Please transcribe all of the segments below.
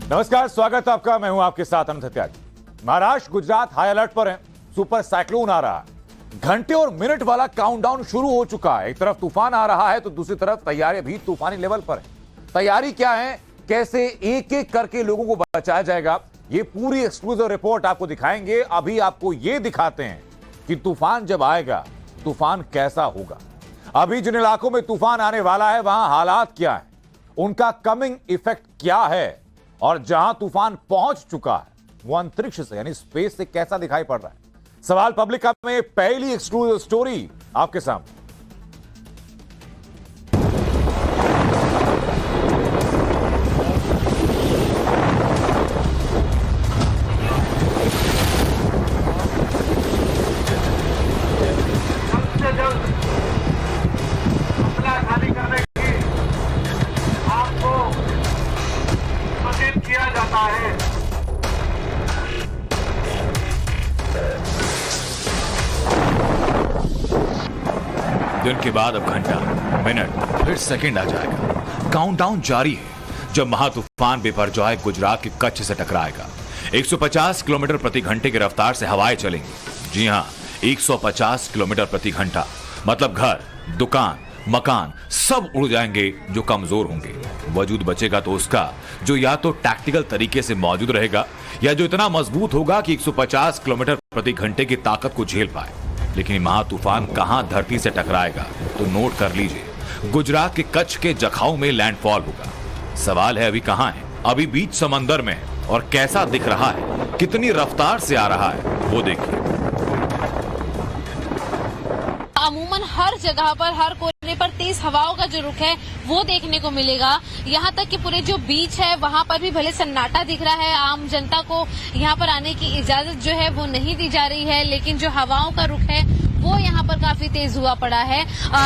नमस्कार, स्वागत है आपका। मैं हूं आपके साथ अनंत त्यागी। महाराष्ट्र, गुजरात हाई अलर्ट पर है। सुपर साइक्लोन आ रहा है। घंटे और मिनट वाला काउंटडाउन शुरू हो चुका है। एक तरफ तूफान आ रहा है तो दूसरी तरफ तैयारियां भी तूफानी लेवल पर है। तैयारी क्या है, कैसे एक एक करके लोगों को बचाया जाएगा, ये पूरी एक्सक्लूसिव रिपोर्ट आपको दिखाएंगे। अभी आपको ये दिखाते हैं कि तूफान जब आएगा तूफान कैसा होगा। अभी जिन इलाकों में तूफान आने वाला है वहां हालात क्या है, उनका कमिंग इफेक्ट क्या है, और जहां तूफान पहुंच चुका है वो अंतरिक्ष से यानी स्पेस से कैसा दिखाई पड़ रहा है। सवाल पब्लिक का में पहली एक्सक्लूसिव स्टोरी आपके सामने। दिन के बाद अब घंटा, मिनट, फिर सेकंड आ जाएगा। काउंटडाउन जारी है जब महातूफान बिपरजॉय गुजरात के कच्छ से टकराएगा। 150 किलोमीटर प्रति घंटे की रफ्तार से हवाएं चलेंगी। जी हां, 150 किलोमीटर प्रति घंटा। मतलब घर, दुकान, मकान सब उड़ जाएंगे जो कमजोर होंगे। वजूद बचेगा तो उसका जो या तो टैक्टिकल तरीके से मौजूद रहेगा या जो इतना मजबूत होगा कि 150 किलोमीटर प्रति घंटे की ताकत को झेल पाए। लेकिन महातूफान कहां धरती से टकराएगा तो नोट कर लीजिए, गुजरात के कच्छ के जखाऊ में लैंडफॉल होगा। सवाल है अभी कहां है? अभी बीच समंदर में है। और कैसा दिख रहा है, कितनी रफ्तार से आ रहा है, वो देखिए। अमूमन हर जगह पर, हर कोने पर तेज हवाओं का जो रुख है वो देखने को मिलेगा। यहाँ तक कि पूरे जो बीच है वहाँ पर भी भले सन्नाटा दिख रहा है, आम जनता को यहाँ पर आने की इजाजत जो है वो नहीं दी जा रही है, लेकिन जो हवाओं का रुख है वो यहाँ पर काफी तेज हुआ पड़ा है।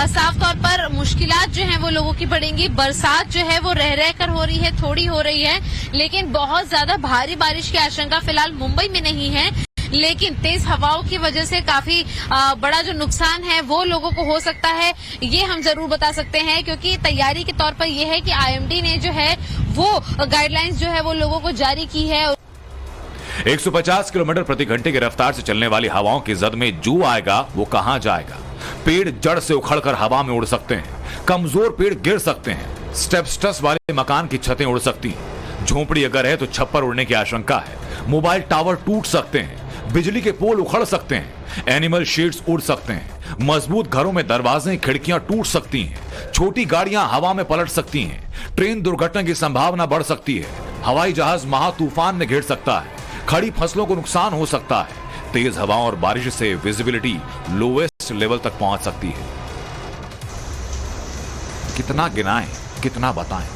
साफ तौर पर मुश्किलात जो है वो लोगों की बढ़ेंगी। बरसात जो है वो रह रह कर हो रही है, थोड़ी हो रही है, लेकिन बहुत ज्यादा भारी बारिश की आशंका फिलहाल मुंबई में नहीं है। लेकिन तेज हवाओं की वजह से काफी बड़ा जो नुकसान है वो लोगों को हो सकता है, ये हम जरूर बता सकते हैं। क्योंकि तैयारी के तौर पर यह है कि आईएमडी ने जो है वो गाइडलाइंस जो है वो लोगों को जारी की है। 150 किलोमीटर प्रति घंटे की रफ्तार से चलने वाली हवाओं की जद में जो आएगा वो कहां जाएगा। पेड़ जड़ से उखड़कर हवा में उड़ सकते हैं, कमजोर पेड़ गिर सकते हैं, स्टेप्स वाले मकान की छतें उड़ सकती हैं, झोपड़ी अगर है तो छप्पर उड़ने की आशंका है, मोबाइल टावर टूट सकते हैं, बिजली के पोल उखड़ सकते हैं, एनिमल शेड्स उड़ सकते हैं, मजबूत घरों में दरवाजे खिड़कियां टूट सकती हैं, छोटी गाड़ियां हवा में पलट सकती हैं, ट्रेन दुर्घटना की संभावना बढ़ सकती है, हवाई जहाज महातूफान में घिर सकता है, खड़ी फसलों को नुकसान हो सकता है, तेज हवाओं और बारिश से विजिबिलिटी लोएस्ट लेवल तक पहुंच सकती है। कितना गिनाएं, कितना बताएं,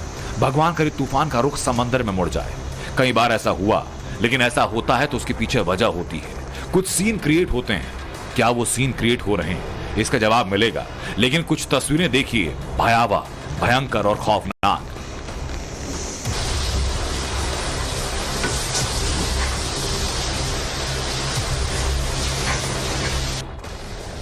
भगवान करे तूफान का रुख समंदर में मुड़ जाए। कई बार ऐसा हुआ, लेकिन ऐसा होता है तो उसके पीछे वजह होती है। कुछ सीन क्रिएट होते हैं। क्या वो सीन क्रिएट हो रहे हैं, इसका जवाब मिलेगा। लेकिन कुछ तस्वीरें देखिए, भयावह, भयंकर और खौफनाक।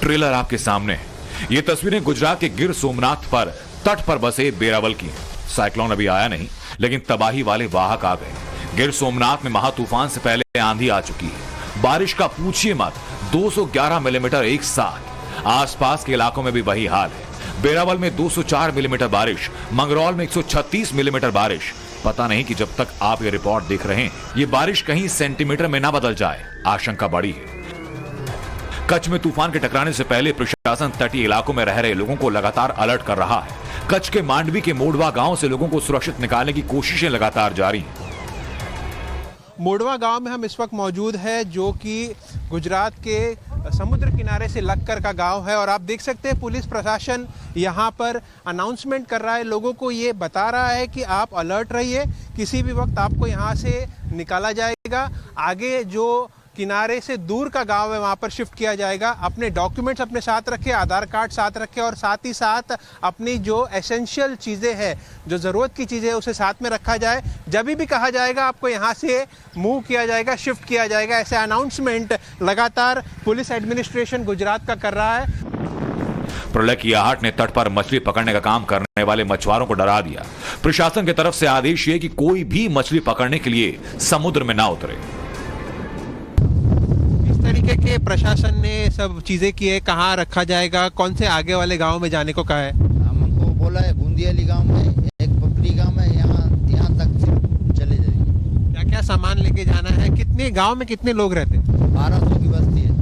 ट्रेलर आपके सामने है। ये तस्वीरें गुजरात के गिर सोमनाथ पर तट पर बसे बेरावल की हैं। साइक्लोन अभी आया नहीं, लेकिन तबाही वाले वाहक आ गए। गिर सोमनाथ में महातूफान से पहले आंधी आ चुकी है। बारिश का पूछिए मत, 211 मिलीमीटर एक साथ। आसपास के इलाकों में भी वही हाल है। बेरावल में 204 मिलीमीटर बारिश, मंगरौल में 136 मिलीमीटर बारिश। पता नहीं कि जब तक आप ये रिपोर्ट देख रहे हैं ये बारिश कहीं सेंटीमीटर में ना बदल जाए, आशंका बड़ी है। कच्छ में तूफान के टकराने से पहले प्रशासन तटीय इलाकों में रह रहे लोगों को लगातार अलर्ट कर रहा है। कच्छ के मांडवी के मोडवा गांव से लोगों को सुरक्षित निकालने की कोशिशें लगातार जारी हैं। मोडवा गांव में हम इस वक्त मौजूद है, जो कि गुजरात के समुद्र किनारे से लगकर का गांव है। और आप देख सकते हैं पुलिस प्रशासन यहां पर अनाउंसमेंट कर रहा है, लोगों को ये बता रहा है कि आप अलर्ट रहिए, किसी भी वक्त आपको यहां से निकाला जाएगा। आगे जो किनारे से दूर का गांव है वहां पर शिफ्ट किया जाएगा। अपने डॉक्यूमेंट्स अपने साथ रखें, आधार कार्ड साथ रखें, और साथ ही साथ अपनी जो एसेंशियल चीज़ें हैं, जो ज़रूरत की चीज़ें, उसे साथ में रखा जाए। जब भी कहा जाएगा आपको यहाँ से मूव किया जाएगा, शिफ्ट किया जाएगा, ऐसे अनाउंसमेंट लगातार पुलिस एडमिनिस्ट्रेशन गुजरात का कर रहा है। प्रलय की आहट ने तट पर मछली पकड़ने का काम करने वाले मछुआरों को डरा दिया। प्रशासन की तरफ से आदेश ये कि कोई भी मछली पकड़ने के लिए समुद्र में ना उतरे। इस तरीके के प्रशासन ने सब चीजें की है, कहाँ रखा जाएगा, कौन से आगे वाले गांव में जाने को कहा है? हमको बोला है बूंदियाली गांव में, एक पपरी गांव है, यहाँ तक चले जाइए। क्या क्या सामान लेके जाना है? कितने गांव में कितने लोग रहते हैं? 1200 की बस्ती है।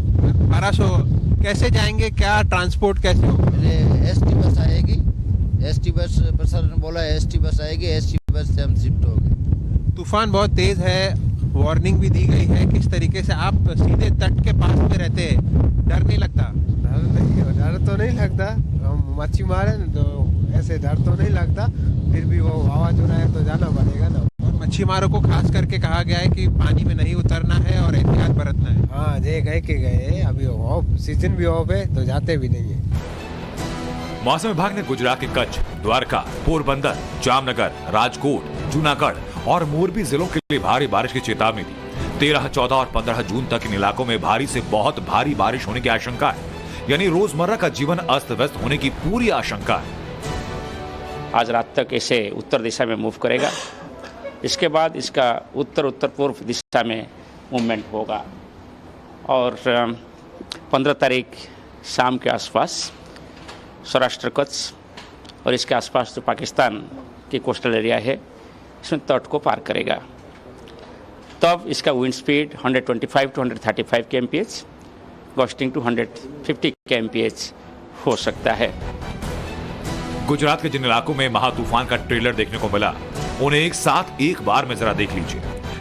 1200 कैसे जाएंगे? क्या ट्रांसपोर्ट कैसे होगा? एसटी बस आएगी, एसटी बस प्रशासन ने बोला एसटी बस आएगी, एसटी बस से हम शिफ्ट हो गए। तूफान बहुत तेज है, वार्निंग भी दी गई है। किस तरीके से आप सीधे तट के पास में रहते हैं, डर नहीं लगता? डर तो नहीं लगता, हम मच्छी मारे तो ऐसे डर तो नहीं लगता, फिर भी वो हवा जो है तो जाना पड़ेगा ना। और मच्छीमारों को खास करके कहा गया है कि पानी में नहीं उतरना है और एहतियात बरतना है। हाँ, जे गए के गए, अभी ऑफ सीजन भी ऑफ है तो जाते भी नहीं है। मौसम विभाग ने गुजरात के कच्छ, द्वारका, पोरबंदर, जामनगर, राजकोट, जूनागढ़ और मोरबी जिलों के लिए भारी बारिश की चेतावनी दी। 13, 14 और 15 जून तक इन इलाकों में भारी से बहुत भारी बारिश होने की आशंका है, यानी रोजमर्रा का जीवन अस्त व्यस्त होने की पूरी आशंका है। आज रात तक ऐसे उत्तर दिशा में मूव करेगा, इसके बाद इसका उत्तर उत्तर पूर्व दिशा में मूवमेंट होगा और 15 तारीख शाम के आसपास सौराष्ट्र कच्छ और इसके आसपास जो पाकिस्तान की कोस्टल एरिया है इसमें तट को पार करेगा। तब इसका wind speed 125 to 135 kmph, gusting to 150 kmph हो सकता है। गुजरात के जिन इलाकों में महातूफान का ट्रेलर देखने को मिला, उन्हें एक साथ एक बार में जरा देख लीजिए।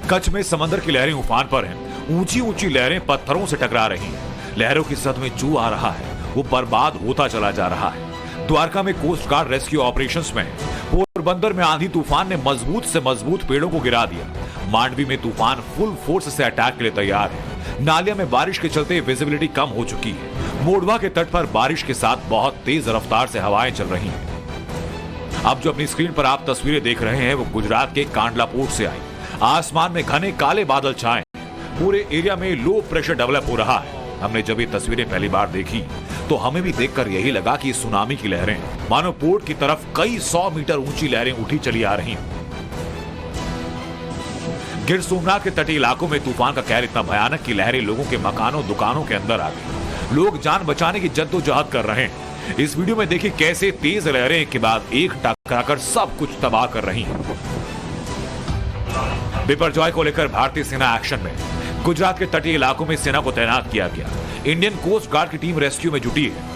कच्छ में समंदर की लहरें उफान पर हैं, ऊंची ऊंची लहरें पत्थरों से टकरा रही हैं, लहरों की सद में चू आ रहा है, वो बर्बाद होता चला जा रहा है। द्वारका में कोस्ट गार्ड रेस्क्यू ऑपरेशंस में, पोरबंदर में आंधी तूफान ने मजबूत से मजबूत पेड़ों को गिरा दिया। मांडवी में तूफान फुल फोर्स से अटैक के लिए तैयार है। नालिया में बारिश के चलते विजिबिलिटी कम हो चुकी है। मोड़वा के तट पर बारिश के साथ बहुत तेज रफ्तार से हवाएं चल रही हैं। अब जो अपनी स्क्रीन पर आप तस्वीरें देख रहे हैं वो गुजरात के कांडला पोर्ट से आई। आसमान में घने काले बादल छाए, पूरे एरिया में लो प्रेशर डेवलप हो रहा है। हमने जब ये तस्वीरें पहली बार देखी तो हमें भी देखकर यही लगा कि सुनामी की लहरें मानो पोर्ट की तरफ कई 100 मीटर ऊंची लहरें उठी चली आ रही हैं। गिर सोमनाथ के तटीय इलाकों में तूफान का कहर इतना भयानक कि लहरें लोगों के मकानों दुकानों के अंदर आ गई। लोग जान बचाने की जद्दोजहद कर रहे हैं। इस वीडियो में देखिए कैसे तेज लहरें के बाद एक टकराकर सब कुछ तबाह कर रही हैं। बिपरजॉय को लेकर भारतीय सेना एक्शन में। गुजरात के तटीय इलाकों में सेना को तैनात किया गया। इंडियन कोस्ट गार्ड की टीम रेस्क्यू में जुटी है।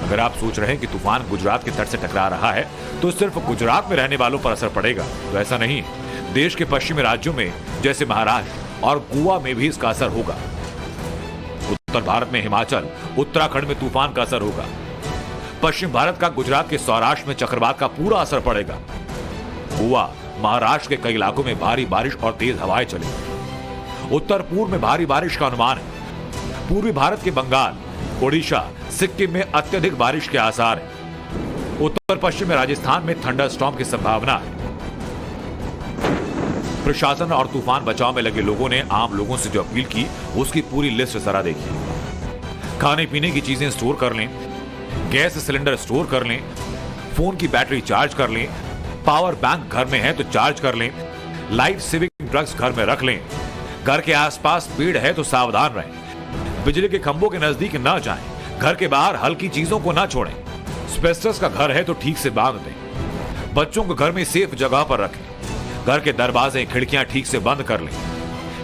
अगर आप सोच रहे हैं कि तूफान गुजरात के तट से टकरा रहा है तो सिर्फ गुजरात में रहने वालों पर असर पड़ेगा, तो ऐसा नहीं। देश के पश्चिमी राज्यों में जैसे महाराष्ट्र और गोवा में भी इसका असर होगा। उत्तर भारत में हिमाचल, उत्तराखंड में तूफान का असर होगा। पश्चिम भारत का गुजरात के सौराष्ट्र में चक्रवात का पूरा असर पड़ेगा। गोवा, महाराष्ट्र के कई इलाकों में भारी बारिश और तेज हवाएं चलेंगी। उत्तर पूर्व में भारी बारिश का अनुमान है। पूर्वी भारत के बंगाल, ओडिशा, सिक्किम में अत्यधिक बारिश के आसार हैं। उत्तर पश्चिम में राजस्थान में थंडरस्टॉर्म की संभावना है। प्रशासन और तूफान बचाव में लगे लोगों ने आम लोगों से जो अपील की उसकी पूरी लिस्ट जरा देखिए। खाने पीने की चीजें स्टोर कर लें, गैस सिलेंडर स्टोर कर लें, फोन की बैटरी चार्ज कर लें, पावर बैंक घर में है तो चार्ज कर लें, लाइफ सेविंग ड्रग्स घर में रख लें, घर के आसपास पेड़ है तो सावधान रहें, बिजली के खंभों के नजदीक न जाएं, घर के बाहर हल्की चीजों को न छोड़ें, स्पेस्टस का घर है तो ठीक से बांध दें, बच्चों को घर में सेफ जगह पर रखें, घर के दरवाजे खिड़कियां ठीक से बंद कर लें,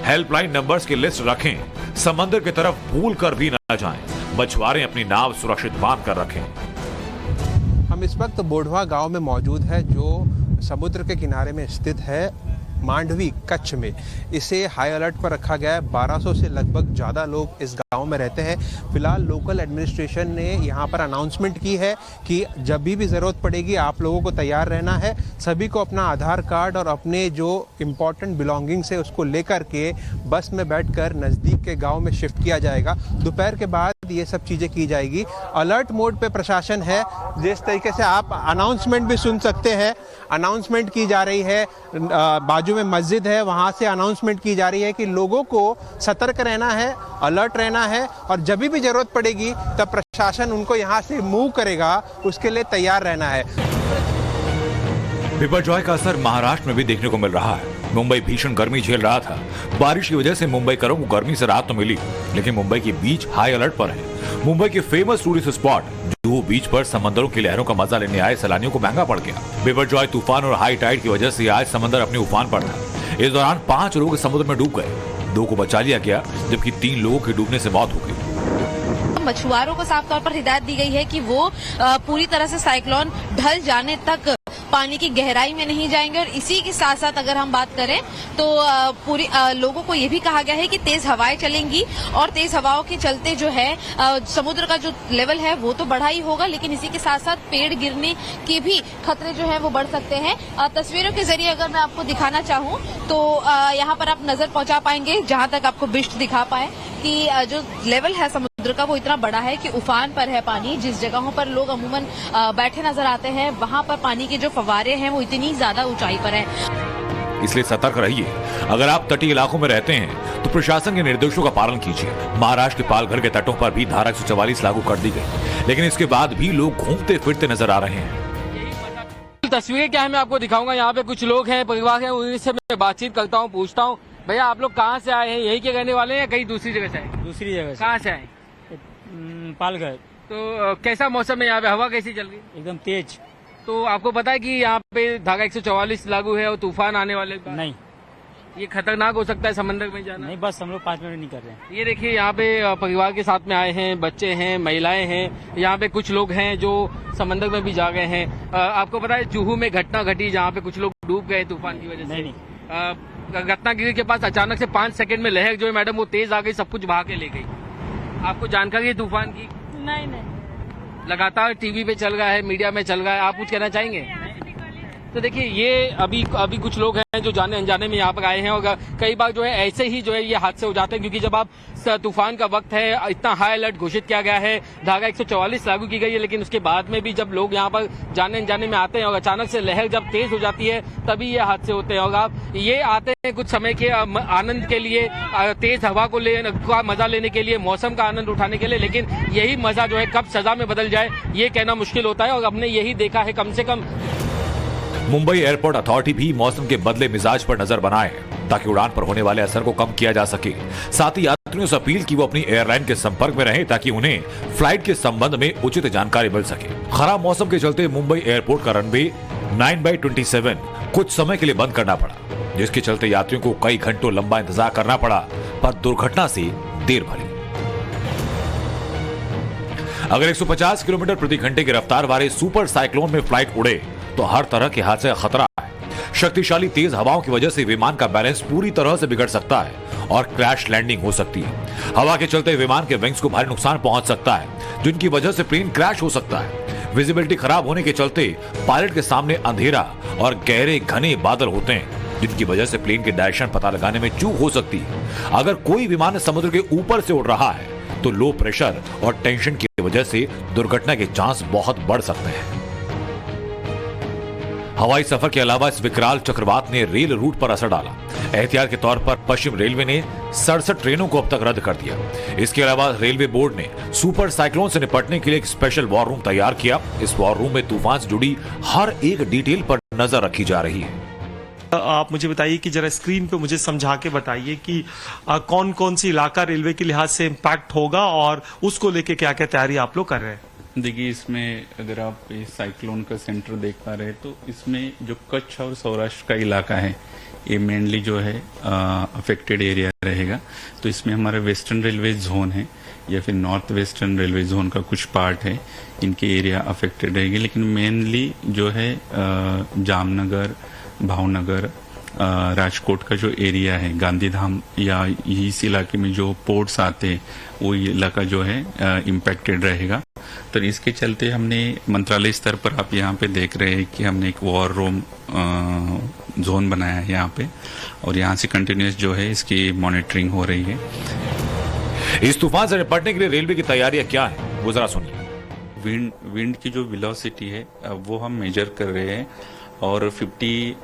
हेल्पलाइन नंबर्स की लिस्ट रखें, समंदर की तरफ भूल कर भी न जाएं, मछुआरे अपनी नाव सुरक्षित बांध कर रखें। हम इस वक्त बोढ़वा गांव में मौजूद है जो समुद्र के किनारे में स्थित है, मांडवी कच्छ में। इसे हाई अलर्ट पर रखा गया है। 1200 से लगभग ज़्यादा लोग इस गांव में रहते हैं। फिलहाल लोकल एडमिनिस्ट्रेशन ने यहां पर अनाउंसमेंट की है कि जब भी ज़रूरत पड़ेगी आप लोगों को तैयार रहना है। सभी को अपना आधार कार्ड और अपने जो इम्पोर्टेंट बिलोंगिंग्स है उसको लेकर के बस में बैठकर नज़दीक के गाँव में शिफ्ट किया जाएगा। दोपहर के बाद ये सब चीज़ें की जाएगी। अलर्ट मोड पे प्रशासन है। जिस तरीके से आप अनाउंसमेंट भी सुन सकते हैं, अनाउंसमेंट की जा रही है। बाजू में मस्जिद है, वहाँ से अनाउंसमेंट की जा रही है कि लोगों को सतर्क रहना है, अलर्ट रहना है और जब भी ज़रूरत पड़ेगी तब प्रशासन उनको यहाँ से मूव करेगा, उसके लिए तैयार रहना है। बिपरजॉय का असर महाराष्ट्र में भी देखने को मिल रहा है। मुंबई भीषण गर्मी झेल रहा था। बारिश की वजह से मुंबईकरों को गर्मी से राहत तो मिली, लेकिन मुंबई के बीच हाई अलर्ट पर है। मुंबई के फेमस टूरिस्ट स्पॉट जुहू बीच पर समंदरों की लहरों का मजा लेने आए सैलानियों को महंगा पड़ गया। बिपरजॉय तूफान और हाई टाइड की वजह से आज समंदर अपने उफान पर था। इस दौरान 5 लोग समुद्र में डूब गए, 2 को बचा लिया गया, जबकि 3 लोगों की डूबने से मौत हो गई। मछुआरों को साफ तौर पर हिदायत दी गई है कि वो पूरी तरह से साइक्लोन ढल जाने तक पानी की गहराई में नहीं जाएंगे। और इसी के साथ साथ अगर हम बात करें तो पूरी लोगों को ये भी कहा गया है कि तेज हवाएं चलेंगी और तेज हवाओं के चलते जो है समुद्र का जो लेवल है वो तो बढ़ा ही होगा, लेकिन इसी के साथ साथ पेड़ गिरने के भी खतरे जो है वो बढ़ सकते हैं। तस्वीरों के जरिए अगर मैं आपको दिखाना चाहूँ तो यहाँ पर आप नजर पहुंचा पाएंगे, जहां तक आपको बिष्ट दिखा पाए कि जो लेवल है समुद्र का वो इतना बड़ा है कि उफान पर है पानी। जिस जगहों पर लोग अमूमन बैठे नजर आते हैं वहां पर पानी के जो फव्वारे हैं वो इतनी ज्यादा ऊंचाई पर है। इसलिए सतर्क रहिए। अगर आप तटीय इलाकों में रहते हैं तो प्रशासन के निर्देशों का पालन कीजिए। महाराष्ट्र के पालघर के तटों पर भी धारा 144 लागू कर दी गई, लेकिन इसके बाद भी लोग घूमते फिरते नजर आ रहे हैं। तस्वीरें क्या है मैं आपको दिखाऊंगा। यहाँ पे कुछ लोग हैं, परिवार है, उनसे मैं बातचीत करता हूँ, पूछता हूँ भैया आप लोग कहाँ से आए हैं, यही के रहने वाले हैं या कहीं दूसरी जगह से आए? दूसरी जगह से। कहाँ से आए? पालघर। तो कैसा मौसम है यहाँ पे, हवा कैसी चल रही है? एकदम तेज। तो आपको पता है कि यहाँ पे धारा 144 लागू है और तूफान आने वाले? नहीं, ये खतरनाक हो सकता है समंदर में जाना? नहीं, बस हम लोग 5 मिनट नहीं कर रहे हैं। ये देखिए यहाँ पे परिवार के साथ में आए हैं, बच्चे हैं, महिलाएं हैं, यहाँ पे कुछ लोग हैं जो समंदर में भी जा गए हैं। आपको पता है जुहू में घटना घटी जहाँ पे कुछ लोग डूब गए तूफान की वजह से? नहीं। रत्नागिरी के पास अचानक से 5 सेकंड में लहर जो है मैडम वो तेज आ गई, सब कुछ बहा के ले गई। आपको जानकारी है तूफान की? नहीं। लगातार टीवी पे चल रहा है, मीडिया में चल रहा है, आप कुछ कहना चाहेंगे? तो देखिए ये अभी कुछ लोग हैं जो जाने अनजाने में यहाँ पर आए हैं और कई बार जो है ऐसे ही जो है ये हादसे हो जाते हैं, क्योंकि जब आप तूफान का वक्त है, इतना हाई अलर्ट घोषित किया गया है, धारा 144 लागू की गई है, लेकिन उसके बाद में भी जब लोग यहाँ पर जाने अनजाने में आते हैं और अचानक से लहर जब तेज हो जाती है तभी ये हादसे होते हैं। और आप ये आते हैं कुछ समय के आनंद के लिए, तेज हवा का मजा लेने के लिए, मौसम का आनंद उठाने के लिए, लेकिन यही मजा जो है कब सजा में बदल जाए ये कहना मुश्किल होता है। और हमने यही देखा है कम से कम। मुंबई एयरपोर्ट अथॉरिटी भी मौसम के बदले मिजाज पर नजर बनाए ताकि उड़ान पर होने वाले असर को कम किया जा सके। साथ ही यात्रियों से अपील की वो अपनी एयरलाइन के संपर्क में रहें ताकि उन्हें फ्लाइट के संबंध में उचित जानकारी मिल सके। खराब मौसम के चलते मुंबई एयरपोर्ट का रनवे 9/27 कुछ समय के लिए बंद करना पड़ा, जिसके चलते यात्रियों को कई घंटों लंबा इंतजार करना पड़ा, पर दुर्घटना से देर भली। अगर 150 किलोमीटर प्रति घंटे की रफ्तार वाले सुपर साइक्लोन में फ्लाइट उड़े तो हर तरह के हादसे का खतरा है। शक्तिशाली तेज हवाओं की वजह से विमान का बैलेंस पूरी तरह से बिगड़ सकता है और क्रैश लैंडिंग हो सकती है। हवा के चलते विमान के विंग्स को भारी नुकसान पहुंच सकता है, जिनकी वजह से प्लेन क्रैश हो सकता है। विजिबिलिटी खराब होने के चलते पायलट के सामने अंधेरा और गहरे घने बादल होते हैं, जिनकी वजह से प्लेन के डायरेक्शन पता लगाने में चूक हो सकती है। अगर कोई विमान समुद्र के ऊपर से उड़ रहा है तो लो प्रेशर और टेंशन की वजह से दुर्घटना के चांस बहुत बढ़ सकते हैं। हवाई सफर के अलावा इस विकराल चक्रवात ने रेल रूट पर असर डाला। एहतियात के तौर पर पश्चिम रेलवे ने 67 ट्रेनों को अब तक रद्द कर दिया। इसके अलावा रेलवे बोर्ड ने सुपर साइक्लोन से निपटने के लिए एक स्पेशल वॉर रूम तैयार किया। इस वॉर रूम में तूफान से जुड़ी हर एक डिटेल पर नजर रखी जा रही है। आप मुझे बताइए कि जरा स्क्रीन पे मुझे समझा के बताइए कि कौन कौन सी इलाका रेलवे के लिहाज से इम्पैक्ट होगा और उसको लेके क्या क्या तैयारी आप लोग कर रहे हैं। देखिए इसमें अगर आप इस साइक्लोन का सेंटर देख पा रहे हैं तो इसमें जो कच्छ और सौराष्ट्र का इलाका है ये मेनली जो है अफेक्टेड एरिया रहेगा। तो इसमें हमारा वेस्टर्न रेलवे जोन है या फिर नॉर्थ वेस्टर्न रेलवे जोन का कुछ पार्ट है, इनके एरिया अफेक्टेड रहेगी। लेकिन मेनली जो है जामनगर, भावनगर, राजकोट का जो एरिया है, गांधीधाम या इस इलाके में जो पोर्ट्स आते हैं वो इलाका जो है इम्पैक्टेड रहेगा। तो इसके चलते हमने मंत्रालय स्तर पर आप यहाँ पे देख रहे हैं कि हमने एक वॉर रूम जोन बनाया है यहाँ पे, और यहाँ से कंटिन्यूस जो है इसकी मॉनिटरिंग हो रही है। इस तूफान से निपटने के लिए रेलवे की तैयारियां क्या है वो जरा सुनिए। विंड की जो वेलोसिटी है वो हम मेजर कर रहे हैं और 50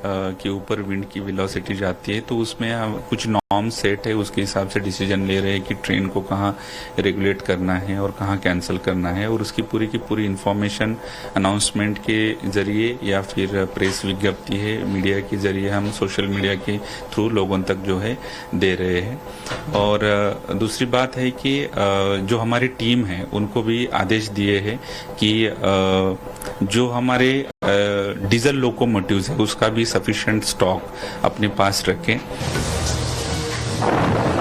के ऊपर विंड की वेलोसिटी जाती है तो उसमें कुछ नॉर्म सेट है उसके हिसाब से डिसीजन ले रहे हैं कि ट्रेन को कहाँ रेगुलेट करना है और कहाँ कैंसिल करना है, और उसकी पूरी की पूरी इंफॉर्मेशन अनाउंसमेंट के जरिए या फिर प्रेस विज्ञप्ति है मीडिया के जरिए हम सोशल मीडिया के थ्रू लोगों तक जो है दे रहे हैं। और दूसरी बात है कि जो हमारी टीम है उनको भी आदेश दिए हैं कि जो हमारे डीजल लोकोमोटिव्स है उसका भी सफिशिएंट स्टॉक अपने पास रखें।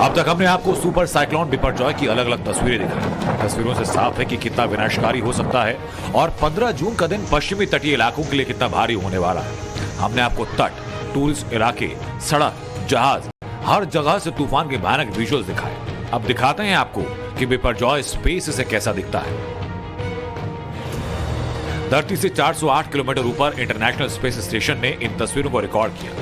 अब तक हमने आपको सुपर साइक्लोन बिपरजॉय की अलग अलग तस्वीरें दिखाई। तस्वीरों से साफ है कि कितना विनाशकारी हो सकता है और 15 जून का दिन पश्चिमी तटीय इलाकों के लिए कितना भारी होने वाला है। हमने आपको तट, टूरिस्ट इलाके, सड़क, जहाज, हर जगह से तूफान के भयानक विजुअल्स दिखाए। अब दिखाते हैं आपको कि बिपरजॉय स्पेस से कैसा दिखता है। धरती से 408 किलोमीटर ऊपर इंटरनेशनल स्पेस स्टेशन ने इन तस्वीरों को रिकॉर्ड किया।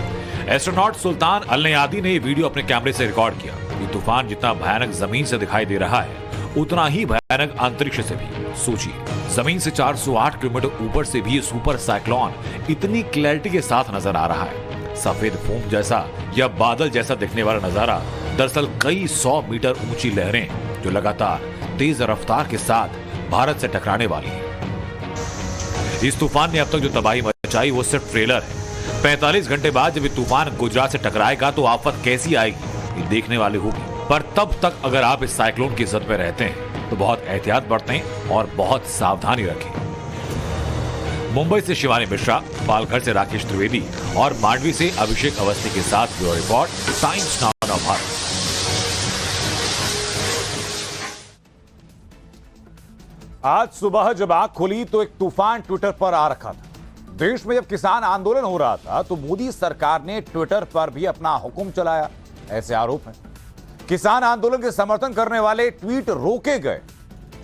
एस्ट्रोनॉट सुल्तान अल नयादी ने ये वीडियो अपने कैमरे से रिकॉर्ड किया। ये तूफान जितना भयानक जमीन से दिखाई दे रहा है उतना ही भयानक अंतरिक्ष से भी। सोचिए, जमीन से 408 किलोमीटर ऊपर से भी ये सुपर साइक्लोन इतनी क्लैरिटी के साथ नजर आ रहा है। सफेद फोम जैसा या बादल जैसा दिखने वाला नजारा दरअसल कई 100 मीटर ऊंची लहरें जो लगातार तेज रफ्तार के साथ भारत से टकराने वाली है। इस तूफान ने अब तक जो तबाही मचाई वो सिर्फ ट्रेलर है। 45 घंटे बाद जब ये तूफान गुजरात से टकराएगा तो आफत कैसी आएगी ये देखने वाली होगी। पर तब तक अगर आप इस साइक्लोन की जद में रहते हैं तो बहुत एहतियात बरतें और बहुत सावधानी रखें। मुंबई से शिवानी मिश्रा, पालघर से राकेश त्रिवेदी और मांडवी से अभिषेक अवस्थी के साथ bureau report, times now Bharat. आज सुबह जब आंख खुली तो एक तूफान ट्विटर पर आ रखा था। देश में जब किसान आंदोलन हो रहा था तो मोदी सरकार ने ट्विटर पर भी अपना हुक्म चलाया, ऐसे आरोप हैं। किसान आंदोलन के समर्थन करने वाले ट्वीट रोके गए।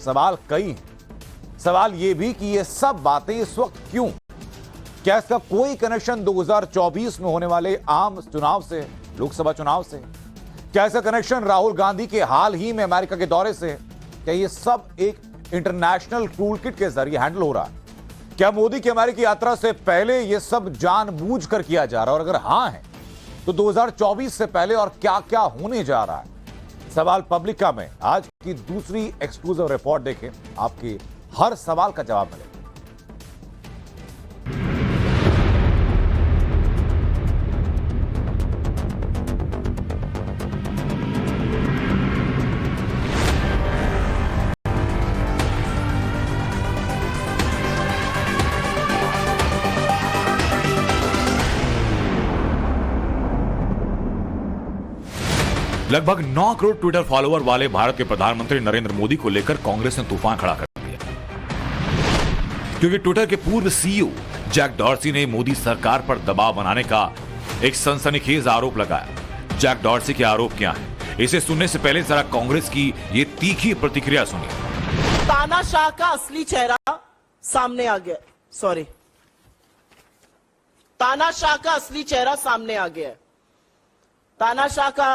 सवाल कई हैं। सवाल यह भी कि ये सब बातें इस वक्त क्यों? क्या इसका कोई कनेक्शन 2024 में होने वाले आम चुनाव से, लोकसभा चुनाव से? क्या इसका कनेक्शन राहुल गांधी के हाल ही में अमेरिका के दौरे से? क्या ये सब एक इंटरनेशनल टूल किट के जरिए हैंडल हो रहा है? क्या मोदी की अमेरिकी यात्रा से पहले यह सब जानबूझकर किया जा रहा है? और अगर हां है तो 2024 से पहले और क्या क्या होने जा रहा है? सवाल पब्लिका में आज की दूसरी एक्सक्लूसिव रिपोर्ट देखें, आपके हर सवाल का जवाब मिलेगा। लगभग 9 करोड़ ट्विटर फॉलोअर वाले भारत के प्रधानमंत्री नरेंद्र मोदी को लेकर कांग्रेस ने तूफान खड़ा कर दिया, क्योंकि ट्विटर के पूर्व सीईओ जैक डॉर्सी ने मोदी सरकार पर दबाव बनाने का एक सनसनीखेज आरोप लगाया। जैक डॉर्सी के आरोप क्या है, इसे सुनने से पहले जरा कांग्रेस की ये तीखी प्रतिक्रिया सुनिए। तानाशाह का असली चेहरा सामने आ गया। सॉरी, तानाशाह का असली चेहरा सामने आ गया। तानाशाह का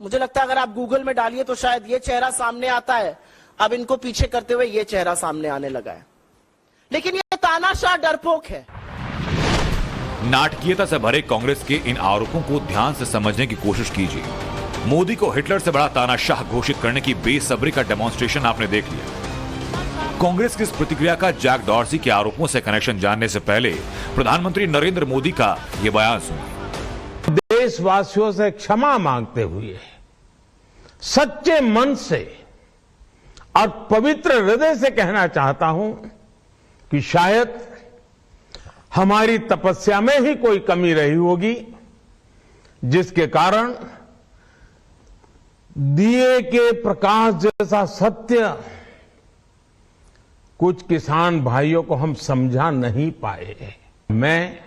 मुझे लगता है अगर आप गूगल में डालिए तो शायद ये चेहरा सामने आता है। अब इनको पीछे करते हुए ये चेहरा सामने आने लगा है, लेकिन ये तानाशाह डरपोक है। नाटकीयता से भरे कांग्रेस के इन आरोपों को ध्यान से समझने की कोशिश कीजिए। मोदी को हिटलर से बड़ा तानाशाह घोषित करने की बेसब्री का डेमोन्स्ट्रेशन आपने देख लिया। कांग्रेस की इस प्रतिक्रिया का जैक डॉर्सी के आरोपों से कनेक्शन जानने से पहले प्रधानमंत्री नरेंद्र मोदी का यह बयान सुनिए। देशवासियों से क्षमा मांगते हुए सच्चे मन से और पवित्र हृदय से कहना चाहता हूं कि शायद हमारी तपस्या में ही कोई कमी रही होगी, जिसके कारण दिए के प्रकाश जैसा सत्य कुछ किसान भाइयों को हम समझा नहीं पाए। मैं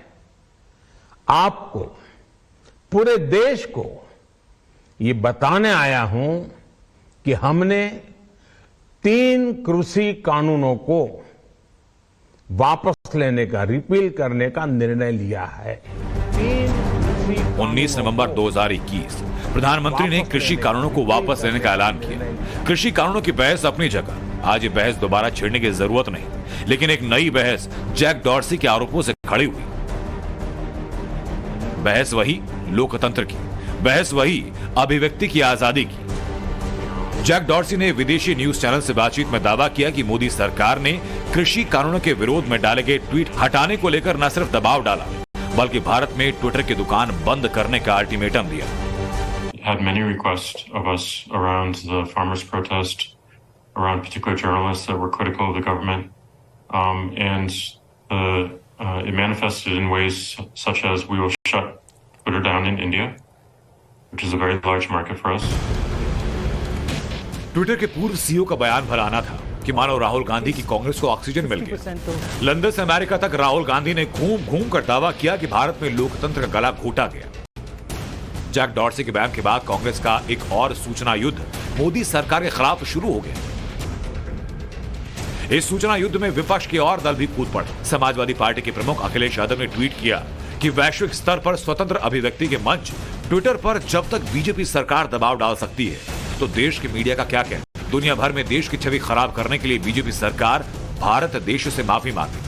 आपको, पूरे देश को ये बताने आया हूं कि हमने 3 कृषि कानूनों को वापस लेने का, रिपील करने का निर्णय लिया है। 19 नवंबर 2021 प्रधानमंत्री ने कृषि कानूनों को वापस लेने का ऐलान किया। कृषि कानूनों की बहस अपनी जगह, आज ये बहस दोबारा छेड़ने की जरूरत नहीं, लेकिन एक नई बहस जैक डॉर्सी के आरोपों से खड़ी हुई। बहस वही लोकतंत्र की, बहस वही अभिव्यक्ति की आजादी की। जैक डॉर्सी ने विदेशी न्यूज चैनल से बातचीत में दावा किया कि मोदी सरकार ने कृषि कानूनों के विरोध में डाले गए ट्वीट हटाने को लेकर न सिर्फ दबाव डाला, बल्कि भारत में ट्विटर की दुकान बंद करने का अल्टीमेटम दिया। Had many requests of us around the farmers' protest, around particular journalists that were critical of the government, and it manifested in ways such as we will shut Twitter down in India, which is a very large market for us. Twitter के पूर्व CEO का बयान भलाना था कि मानो राहुल गांधी की कांग्रेस को oxygen मिल गया। लंदन से अमेरिका तक राहुल गांधी ने घूम घूम कर दावा किया कि भारत में लोकतंत्र का गला घोटा गया। जैक डॉर्सी के बयान के बाद कांग्रेस का एक और सूचना युद्ध मोदी सरकार के खिलाफ शुरू हो गया। इस सूचना युद्ध में विपक्ष के और दल भी कूद पड़े। समाजवादी पार्टी के प्रमुख अखिलेश यादव ने ट्वीट किया कि वैश्विक स्तर पर स्वतंत्र अभिव्यक्ति के मंच ट्विटर पर जब तक बीजेपी सरकार दबाव डाल सकती है तो देश के मीडिया का क्या कहना। दुनिया भर में देश की छवि खराब करने के लिए बीजेपी सरकार भारत देश से माफी मांगी।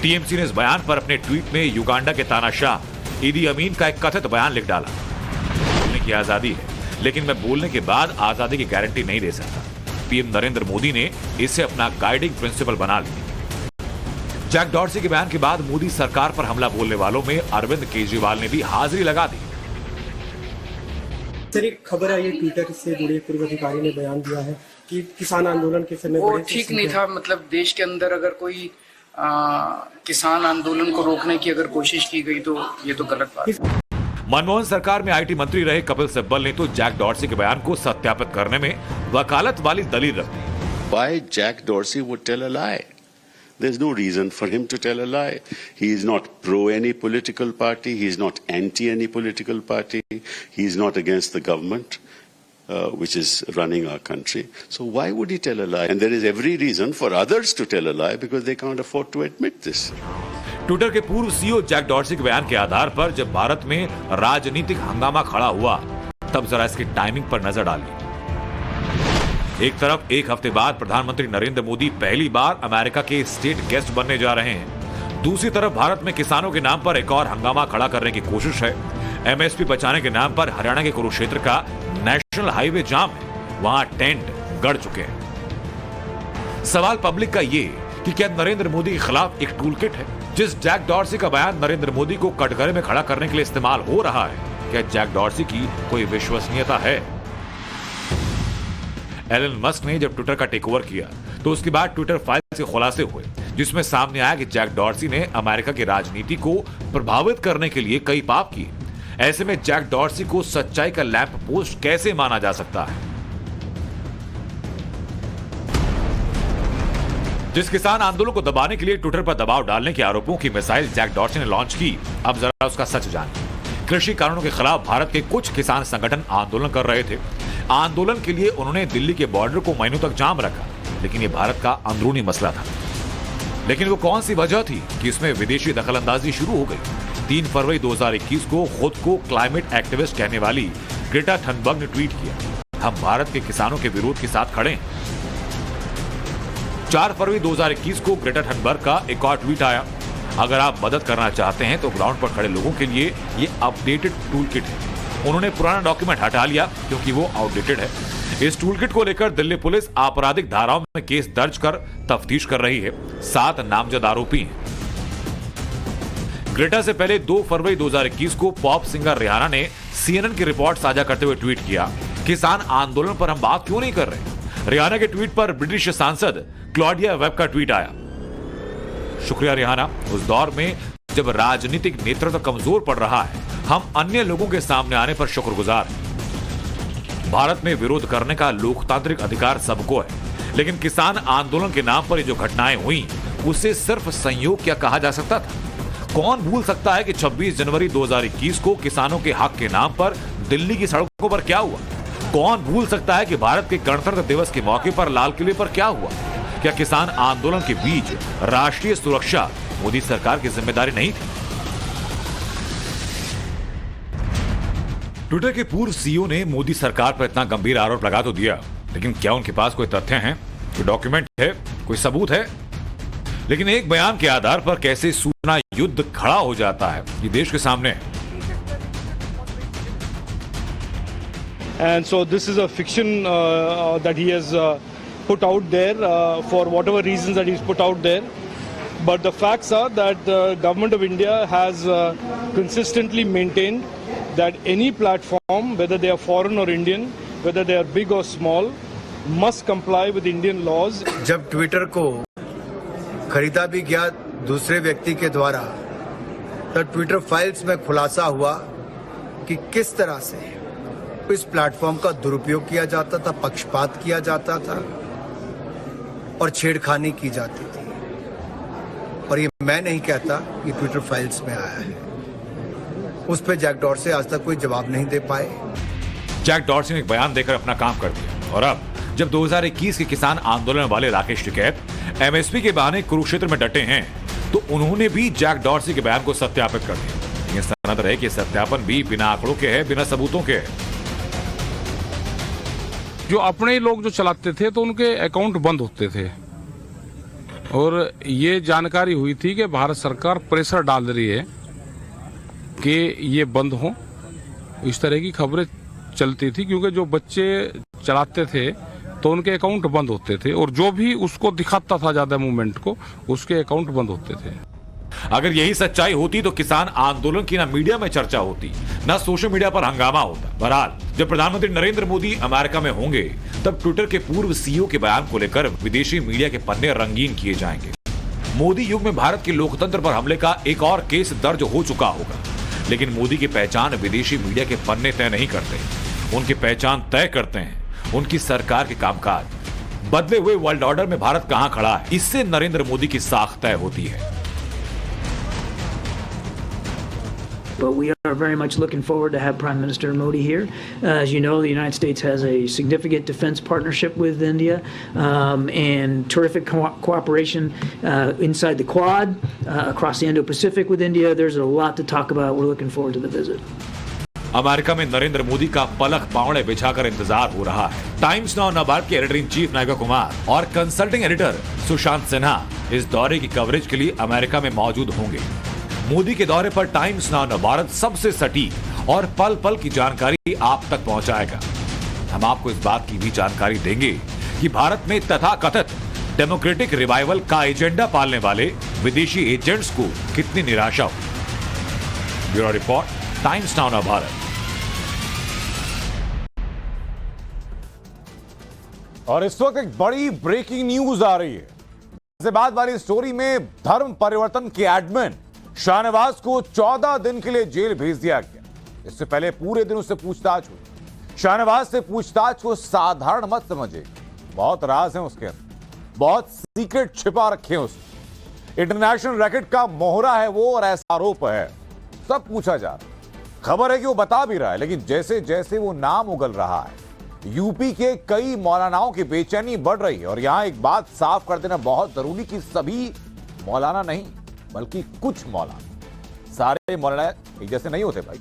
टीएमसी ने इस बयान पर अपने ट्वीट में युगांडा के तानाशाह ईदी अमीन का एक कथित बयान लिख डाला। बोलने की आजादी है, लेकिन मैं बोलने के बाद आजादी की गारंटी नहीं दे सकता। पीएम नरेंद्र मोदी ने इसे अपना गाइडिंग प्रिंसिपल बना लिया। जैक डॉर्सी के बयान के बाद मोदी सरकार पर हमला बोलने वालों में अरविंद केजरीवाल ने भी हाजिरी लगा दी। सर, एक खबर आई है ट्विटर से जुड़े पूर्व अधिकारी ने बयान दिया है कि किसान आंदोलन के समय वो ठीक नहीं था। मतलब देश के अंदर अगर कोई किसान आंदोलन को रोकने की अगर कोशिश की गई तो ये तो गलत बात है। मनमोहन सरकार में आईटी मंत्री रहे कपिल सिब्बल ने तो जैक डॉर्सी के बयान को सत्यापित करने में वकालत वाली दलील रखी। Why Jack Dorsey would tell a lie? There's no reason for him to tell a lie. He is not pro any political party. He is not anti any political party. He is not against the government, which is running our country. So why would he tell a lie? And there is every reason for others to tell a lie because they can't afford to admit this. Twitter के पूर्व CEO Jack Dorsey के बयान के आधार पर जब भारत में राजनीतिक हंगामा खड़ा हुआ तब जरा इसकी टाइमिंग पर नजर डालिए। एक तरफ एक हफ्ते बाद प्रधानमंत्री नरेंद्र मोदी पहली बार अमेरिका के स्टेट गेस्ट बनने जा रहे हैं। दूसरी तरफ भारत में किसानों के नाम पर एक और हंगामा खड़ा करने की कोशिश है। एमएसपी बचाने के नाम पर हरियाणा के कुरुक्षेत्र का नेशनल हाईवे जाम है, वहां टेंट गड़ चुके हैं। सवाल पब्लिक का ये कि क्या नरेंद्र मोदी के खिलाफ एक टूल किट है? जिस जैक डॉर्सी का बयान नरेंद्र मोदी को कटघरे में खड़ा करने के लिए इस्तेमाल हो रहा है, क्या जैक डॉर्सी की कोई विश्वसनीयता है? एलन मस्क ने जब ट्विटर का टेकओवर किया तो उसके बाद ट्विटर फाइल से खुलासे हुए, जिसमें सामने आया कि जैक डॉर्सी ने अमेरिका की राजनीति को प्रभावित करने के लिए कई पाप किए। ऐसे में जैक डॉर्सी को सच्चाई का लैंप पोस्ट कैसे माना जा सकता है? जिस किसान आंदोलन को दबाने के लिए ट्विटर पर दबाव डालने के आरोपों की मिसाइल जैक डॉर्सी ने लॉन्च की, अब जरा उसका सच जानिए। कृषि कानूनों के खिलाफ भारत के कुछ किसान संगठन आंदोलन कर रहे थे। आंदोलन के लिए उन्होंने दिल्ली के बॉर्डर को महीनों तक जाम रखा, लेकिन यह भारत का अंदरूनी मसला था। लेकिन वो कौन सी वजह थी कि इसमें विदेशी दखलंदाजी शुरू हो गई? 3 फरवरी 2021 को खुद को क्लाइमेट एक्टिविस्ट कहने वाली ग्रेटा थनबर्ग ने ट्वीट किया, हम भारत के किसानों के विरोध के साथ खड़े हैं। 4 फरवरी 2021 को ग्रेटा थनबर्ग का एक और ट्वीट आया, अगर आप मदद करना चाहते हैं तो ग्राउंड पर खड़े लोगों के लिए ये अपडेटेड टूल किट है। उन्होंने पुराना डॉक्यूमेंट हटा लिया क्योंकि वो आउटडेटेड है। इस टूल किट को लेकर दिल्ली पुलिस आपराधिक धाराओं में केस दर्ज कर तफ्तीश कर रही है। 7 नामजद आरोपी हैं। ग्रेटा से पहले 2 फरवरी 2021 को पॉप सिंगर रिहाना ने CNN की रिपोर्ट साझा करते हुए ट्वीट किया, किसान आंदोलन पर हम बात क्यों नहीं कर रहे? रिहाना के ट्वीट पर ब्रिटिश सांसद क्लॉडिया वेब का ट्वीट आया, शुक्रिया रिहाना, उस दौर में जब राजनीतिक नेतृत्व कमजोर पड़ रहा है हम अन्य लोगों के सामने आने पर शुक्रगुजार हैं। भारत में विरोध करने का लोकतांत्रिक अधिकार सबको है, लेकिन किसान आंदोलन के नाम पर जो घटनाएं हुई उसे सिर्फ संयोग क्या कहा जा सकता था? कौन भूल सकता है कि 26 जनवरी 2021 को किसानों के हक के नाम पर दिल्ली की सड़कों पर क्या हुआ? कौन भूल सकता है कि भारत के गणतंत्र दिवस के मौके पर लाल किले पर क्या हुआ? क्या किसान आंदोलन के बीच राष्ट्रीय सुरक्षा मोदी सरकार की जिम्मेदारी नहीं थी? ट्विटर के पूर्व सीईओ ने मोदी सरकार पर इतना गंभीर आरोप लगा तो दिया, लेकिन क्या उनके पास कोई तथ्य हैं, कोई डॉक्यूमेंट है, कोई सबूत है? लेकिन एक बयान के आधार पर कैसे सूचना युद्ध खड़ा हो जाता है, ये देश के सामने है। and so this is a fiction that he has put out there for whatever reasons that he's put out there. But the facts are that the government of India has consistently maintained that any platform, whether they are foreign or Indian, whether they are big or small, must comply with Indian laws. जब Twitter को खरीदा भी गया दूसरे व्यक्ति के द्वारा, तो ट्विटर फाइल्स में खुलासा हुआ कि किस तरह से इस प्लेटफॉर्म का दुरुपयोग किया जाता था, पक्षपात किया जाता था और छेड़खानी की जाती थी। और ये मैं नहीं कहता, ये ट्विटर फाइल्स में आया है। उस पे जैक डॉर्सी आज तक कोई जवाब नहीं दे पाए। जैक डॉर्सी ने एक बयान देकर अपना काम कर दिया और अब जब 2021 के किसान आंदोलन वाले राकेश टिकैत एमएसपी के बहाने कुरुक्षेत्र में डटे हैं, तो उन्होंने भी जैक डॉर्सी के बयान को सत्यापित कर दिया। ये सनद है कि सत्यापन भी बिना आंकड़ों के है, बिना सबूतों के है। जो अपने लोग जो चलाते थे तो उनके अकाउंट बंद होते थे और ये जानकारी हुई थी कि भारत सरकार प्रेशर डाल रही है कि ये बंद हो। इस तरह की खबरें चलती थी क्योंकि जो बच्चे चलाते थे तो उनके अकाउंट बंद होते थे और जो भी उसको दिखाता था ज्यादा मूवमेंट को, उसके अकाउंट बंद होते थे। अगर यही सच्चाई होती तो किसान आंदोलन की ना मीडिया में चर्चा होती, ना सोशल मीडिया पर हंगामा होता। बहरहाल जब प्रधानमंत्री नरेंद्र मोदी अमेरिका में होंगे, तब ट्विटर के पूर्व सीईओ के बयान को लेकर विदेशी मीडिया के पन्ने रंगीन किए जाएंगे। मोदी युग में भारत के लोकतंत्र पर हमले का एक और केस दर्ज हो चुका होगा, लेकिन मोदी की पहचान विदेशी मीडिया के पन्ने तय नहीं करते। उनकी पहचान तय करते हैं उनकी सरकार के कामकाज। बदले हुए वर्ल्ड ऑर्डर में भारत कहां खड़ा है, इससे नरेंद्र मोदी की साख तय होती है। But we are very much looking forward to have Prime Minister Modi here. As you know, the United States has a significant defense partnership with India and terrific cooperation inside the Quad, across the Indo-Pacific with India. There's a lot to talk about. We're looking forward to the visit. America में नरेंद्र मोदी का पलक पावड़े बिछाकर इंतजार हो रहा है। Times now Navbharat के editor in chief Nykaa Kumar और consulting editor Sushant Sinha इस दौरे की कवरेज के लिए अमेरिका में मौजूद होंगे। मोदी के दौरे पर टाइम्स नाउ नवभारत सबसे सटीक और पल पल की जानकारी आप तक पहुंचाएगा। हम आपको इस बात की भी जानकारी देंगे कि भारत में तथाकथित डेमोक्रेटिक रिवाइवल का एजेंडा पालने वाले विदेशी एजेंट्स को कितनी निराशा हो। Bureau report, times now Navbharat. और इस वक्त एक बड़ी ब्रेकिंग न्यूज आ रही है। गाजियाबाद वाली स्टोरी में धर्म परिवर्तन के एडमिन शाहनवाज को 14 दिन के लिए जेल भेज दिया गया। इससे पहले पूरे दिन उससे पूछताछ हुई। शाहनवाज से पूछताछ को साधारण मत समझे, बहुत राज हैं उसके अंदर, बहुत सीक्रेट छिपा रखे हैं उसने। इंटरनेशनल रैकेट का मोहरा है वो और ऐसा आरोप है, सब पूछा जा रहा है। खबर है कि वो बता भी रहा है, लेकिन जैसे जैसे वो नाम उगल रहा है, यूपी के कई मौलानाओं की बेचैनी बढ़ रही है। और यहां एक बात साफ कर देना बहुत जरूरी कि सभी मौलाना नहीं, बल्कि कुछ मौलाना, सारे मौलाना एक जैसे नहीं होते भाई।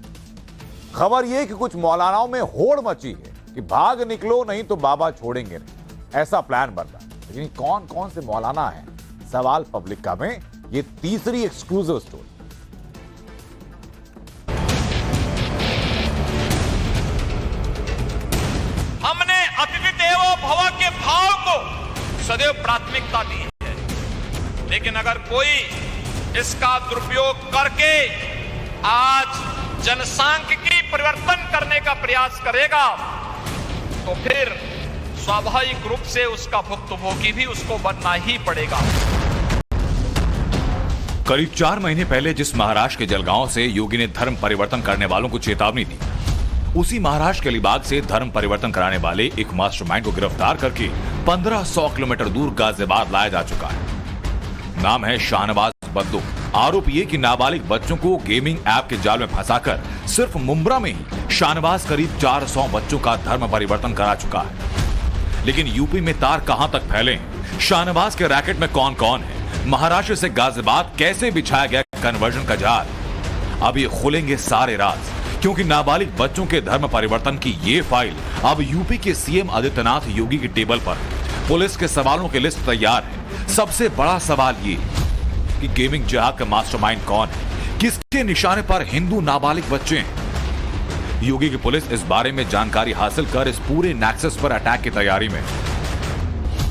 खबर यह कि कुछ मौलानाओं में होड़ मची है कि भाग निकलो नहीं तो बाबा छोड़ेंगे नहीं, ऐसा प्लान बन रहा है। लेकिन कौन कौन से मौलाना है, सवाल पब्लिक का में ये तीसरी एक्सक्लूसिव स्टोरी। हमने अतिथि देवो भव के भाव को सदैव प्राथमिकता दी है, लेकिन अगर कोई इसका दुरुपयोग करके आज जनसांख्यिकी परिवर्तन करने का प्रयास करेगा तो फिर स्वाभाविक रूप से उसका भुक्तभोगी भी उसको बनना ही पड़ेगा। करीब 4 महीने पहले जिस महाराष्ट्र के जलगांव से योगी ने धर्म परिवर्तन करने वालों को चेतावनी दी, उसी महाराष्ट्र के अलीबाग से धर्म परिवर्तन कराने वाले एक मास्टरमाइंड को गिरफ्तार करके 1500 किलोमीटर दूर गाजियाबाद लाया जा चुका है। नाम है शाहनवाज बद्दू। आरोप ये कि नाबालिग बच्चों को गेमिंग ऐप के जाल में फंसाकर सिर्फ मुंब्रा में ही शाहनवाज करीब 400 बच्चों का धर्म परिवर्तन करा चुका है। लेकिन यूपी में तार कहां तक फैले, शाहनवाज के रैकेट में कौन कौन है, महाराष्ट्र से गाजियाबाद कैसे बिछाया गया कन्वर्जन का जाल, अब ये खुलेंगे सारे राज। क्योंकि नाबालिग बच्चों के धर्म परिवर्तन की ये फाइल अब यूपी के सीएम आदित्यनाथ योगी की टेबल पर पुलिस के सवालों की लिस्ट तैयार है। सबसे बड़ा सवाल ये कि गेमिंग जिहाद का मास्टरमाइंड कौन है, किसके निशाने पर हिंदू नाबालिग बच्चे हैं। योगी की पुलिस इस बारे में जानकारी हासिल कर इस पूरे नेक्सस पर अटैक की तैयारी में है।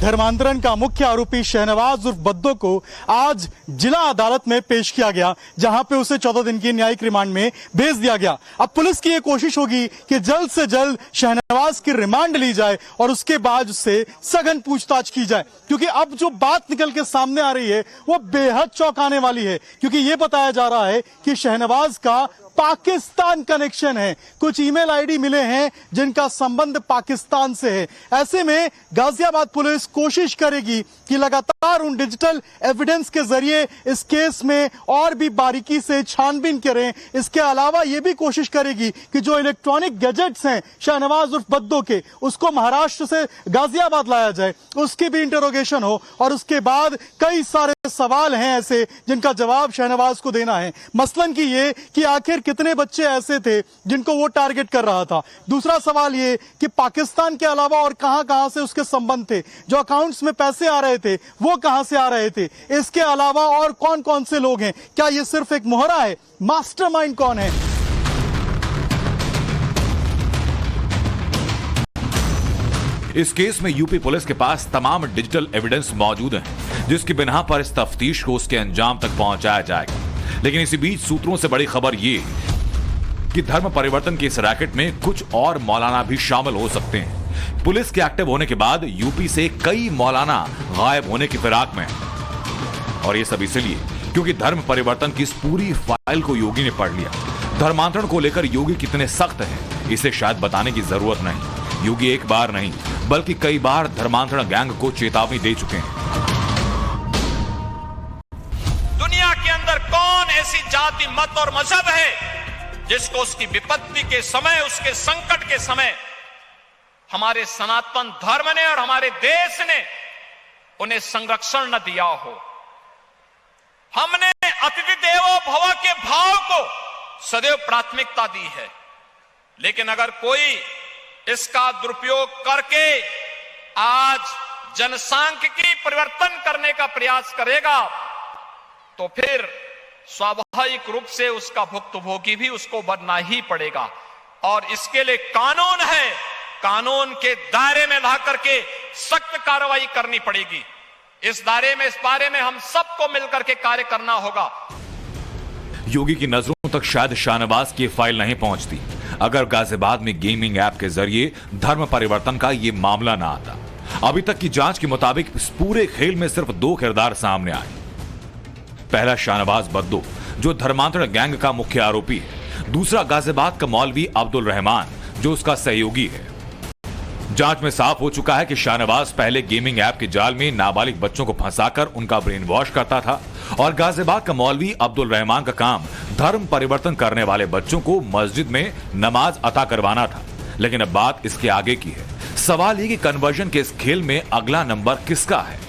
धर्मांतरण का मुख्य आरोपी शहनवाज उर्फ बद्दो को आज जिला अदालत में पेश किया गया, जहां पे उसे 14 दिन की न्यायिक रिमांड में भेज दिया गया। अब पुलिस की यह कोशिश होगी कि जल्द से जल्द शहनवाज की रिमांड ली जाए और उसके बाद उससे सघन पूछताछ की जाए, क्योंकि अब जो बात निकल के सामने आ रही है वो बेहद चौंकाने वाली है, क्योंकि ये बताया जा रहा है कि शहनवाज का पाकिस्तान कनेक्शन है। कुछ ईमेल आईडी मिले हैं जिनका संबंध पाकिस्तान से है। ऐसे में गाजियाबाद पुलिस कोशिश करेगी कि लगातार उन डिजिटल एविडेंस के जरिए इस केस में और भी बारीकी से छानबीन करें। इसके अलावा यह भी कोशिश करेगी कि जो इलेक्ट्रॉनिक गैजेट्स हैं शहनवाज उर्फ बद्दो के, उसको महाराष्ट्र से गाजियाबाद लाया जाए, उसकी भी इंटरोगेशन हो और उसके बाद कई सारे सवाल हैं ऐसे जिनका जवाब शहनवाज को देना है। मसलन की ये कि आखिर कितने बच्चे ऐसे थे जिनको वो टारगेट कर रहा था। दूसरा सवाल ये कि पाकिस्तान के अलावा और कहां-कहां से उसके संबंध थे, जो अकाउंट्स में पैसे आ रहे थे वो कहां से आ रहे थे, इसके अलावा और कौन-कौन से लोग हैं, क्या ये सिर्फ एक मोहरा है, मास्टरमाइंड कौन है। इस केस में यूपी पुलिस के पास तमाम डिजिटल एविडेंस मौजूद हैं, जिसकी बिना पर इस तफ्तीश को उसके अंजाम तक पहुंचाया जाएगा। लेकिन इसी बीच सूत्रों से बड़ी खबर ये कि धर्म परिवर्तन के इस रैकेट में कुछ और मौलाना भी शामिल हो सकते हैं। पुलिस के एक्टिव होने के बाद यूपी से कई मौलाना गायब होने की फिराक में हैं। और ये सब इसलिए क्योंकि धर्म परिवर्तन की इस पूरी फाइल को योगी ने पढ़ लिया। धर्मांतरण को लेकर योगी कितने सख्त हैं, इसे शायद बताने की जरूरत नहीं। योगी एक बार नहीं बल्कि कई बार धर्मांतरण गैंग को चेतावनी दे चुके हैं। दुनिया के अंदर कौन ऐसी जाति, मत और मजहब है जिसको उसकी विपत्ति के समय, उसके संकट के समय हमारे सनातन धर्म ने और हमारे देश ने उन्हें संरक्षण न दिया हो। हमने अतिथि देवो भव के भाव को सदैव प्राथमिकता दी है, लेकिन अगर कोई इसका दुरुपयोग करके आज जनसांख्यिकी परिवर्तन करने का प्रयास करेगा तो फिर स्वाभाविक रूप से उसका भुक्तभोगी भी उसको बनना ही पड़ेगा। और इसके लिए कानून है, कानून के दायरे में ला करके सख्त कार्रवाई करनी पड़ेगी। इस बारे में हम सबको मिलकर के कार्य करना होगा। योगी की नजरों तक शायद शाहनवाज की फाइल नहीं पहुंचती अगर गाजियाबाद में गेमिंग ऐप के जरिए धर्म परिवर्तन का यह मामला ना आता। अभी तक की जांच के मुताबिक इस पूरे खेल में सिर्फ 2 किरदार सामने आए। पहला शाहनवाज बद्दो जो धर्मांतरण गैंग का मुख्य आरोपी है, दूसरा गाजियाबाद का मौलवी अब्दुल रहमान जो उसका सहयोगी है। जांच में साफ हो चुका है कि शाहनवाज पहले गेमिंग ऐप के जाल में नाबालिग बच्चों को फंसाकर उनका ब्रेन वॉश करता था और गाजियाबाद का मौलवी अब्दुल रहमान का काम धर्म परिवर्तन करने वाले बच्चों को मस्जिद में नमाज अता करवाना था। लेकिन अब बात इसके आगे की है। सवाल ये कि कन्वर्जन के इस खेल में अगला नंबर किसका है।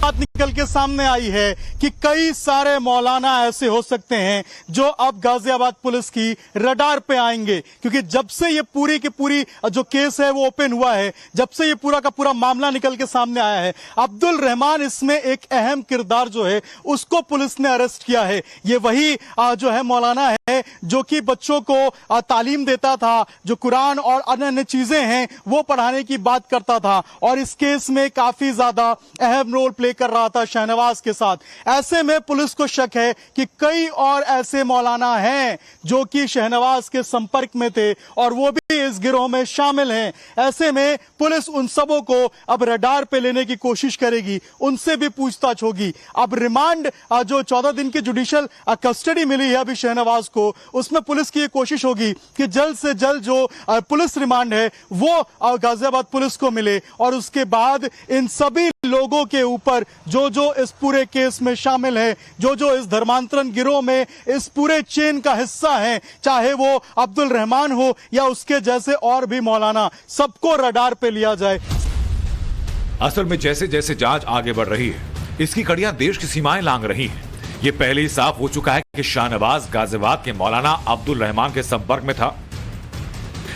बात निकल के सामने आई है कि कई सारे मौलाना ऐसे हो सकते हैं जो अब गाजियाबाद पुलिस की रडार पे आएंगे, क्योंकि जब से ये पूरी की पूरी जो केस है वो ओपन हुआ है, जब से ये पूरा का पूरा मामला निकल के सामने आया है, अब्दुल रहमान इसमें एक अहम किरदार जो है उसको पुलिस ने अरेस्ट किया है। ये वही जो है मौलाना है जो कि बच्चों को तालीम देता था, जो कुरान और अन्य चीजें हैं वो पढ़ाने की बात करता था और इस केस में काफी ज्यादा अहम रोल प्ले कर रहा था शहनवाज के साथ। ऐसे में पुलिस को शक है कि कई और ऐसे मौलाना हैं जो कि शहनवाज के संपर्क में थे और वो भी इस गिरोह में शामिल हैं। ऐसे में पुलिस उन सबों को अब रडार पे लेने की कोशिश करेगी, उनसे भी पूछताछ होगी। अब रिमांड जो 14 दिन की जुडिशियल कस्टडी मिली है अभी शहनवाज को, उसमें पुलिस की ये कोशिश होगी कि जल्द से जल्द जो पुलिस रिमांड है वो गाजियाबाद पुलिस को मिले और उसके बाद इन सभी लोगों के ऊपर जो जो इस पूरे केस में शामिल है, जो जो इस धर्मांतरण गिरोह में इस पूरे चेन का हिस्सा है, चाहे वो अब्दुल रहमान हो या उसके जैसे और भी मौलाना, सबको रडार पे लिया जाए। असल में जैसे जैसे जांच आगे बढ़ रही है, इसकी कड़ियां देश की सीमाएं लांघ रही हैं। ये पहले ही साफ हो चुका है कि शाहनवाज गाजियाबाद के मौलाना अब्दुल रहमान के संपर्क में था।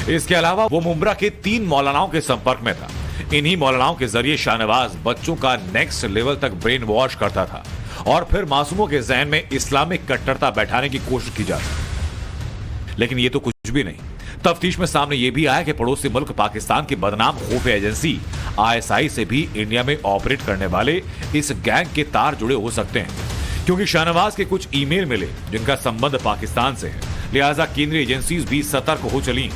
इसके अलावा वो मुंब्रा के 3 मौलानाओं के संपर्क में था। इन्हीं मौलानाओं के जरिए शाहनवाज बच्चों का नेक्स्ट लेवल तक ब्रेन वॉश करता था और फिर मासूमों के जहन में इस्लामिक कट्टरता बैठाने की कोशिश की जाती। लेकिन ये तो कुछ भी नहीं। तफ्तीश में सामने यह भी आया कि पड़ोसी मुल्क पाकिस्तान की बदनाम खुफिया एजेंसी ISI से भी इंडिया में ऑपरेट करने वाले इस गैंग के तार जुड़े हो सकते हैं, क्योंकि शाहनवाज के कुछ ईमेल मिले जिनका संबंध पाकिस्तान से है। लिहाजा केंद्रीय एजेंसीज भी सतर्क हो चली।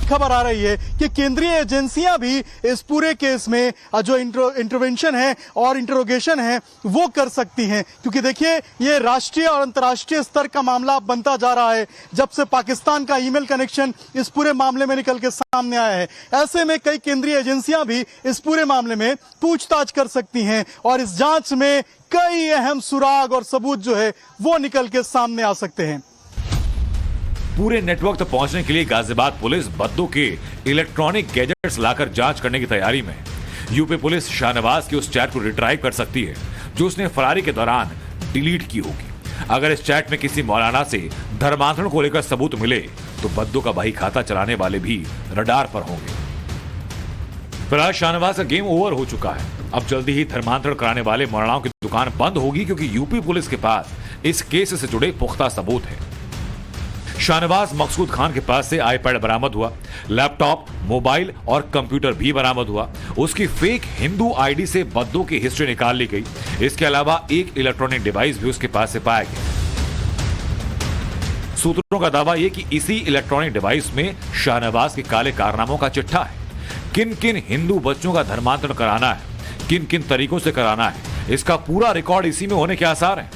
खबर आ रही है कि केंद्रीय एजेंसियां भी इस पूरे केस में जो इंटरवेंशन है और इंटरोगेशन है वो कर सकती हैं, क्योंकि देखिए ये राष्ट्रीय और अंतर्राष्ट्रीय स्तर का मामला बनता जा रहा है जब से पाकिस्तान का ईमेल कनेक्शन इस पूरे मामले में निकल के सामने आया है। ऐसे में कई केंद्रीय एजेंसियां भी इस पूरे मामले में पूछताछ कर सकती हैं और इस जांच में कई अहम सुराग और सबूत जो है वो निकल के सामने आ सकते हैं। पूरे नेटवर्क तक पहुंचने के लिए गाजियाबाद पुलिस बद्दों के इलेक्ट्रॉनिक गैजेट्स लाकर जांच करने की तैयारी में। यूपी पुलिस शाहनवाज की उस चैट को रिट्राइव कर सकती है जो उसने फरारी के दौरान डिलीट की होगी। अगर इस चैट में किसी मौलाना से धर्मांतरण को लेकर सबूत मिले तो बद्दों का बही खाता चलाने वाले भी रडार पर होंगे। फिलहाल शाहनवाज का गेम ओवर हो चुका है। अब जल्दी ही धर्मांतरण कराने वाले मौलानाओं की दुकान बंद होगी, क्योंकि यूपी पुलिस के पास इस केस से जुड़े पुख्ता सबूत है। शाहनवाज मकसूद खान के पास से आईपैड बरामद हुआ, लैपटॉप, मोबाइल और कंप्यूटर भी बरामद हुआ। उसकी फेक हिंदू आईडी से बद्दों की हिस्ट्री निकाल ली गई। इसके अलावा एक इलेक्ट्रॉनिक डिवाइस भी उसके पास से पाया गया। सूत्रों का दावा यह कि इसी इलेक्ट्रॉनिक डिवाइस में शाहनवाज के काले कारनामों का चिट्ठा है। किन किन हिंदू बच्चों का धर्मांतरण कराना है, किन किन तरीकों से कराना है, इसका पूरा रिकॉर्ड इसी में होने के आसार हैं।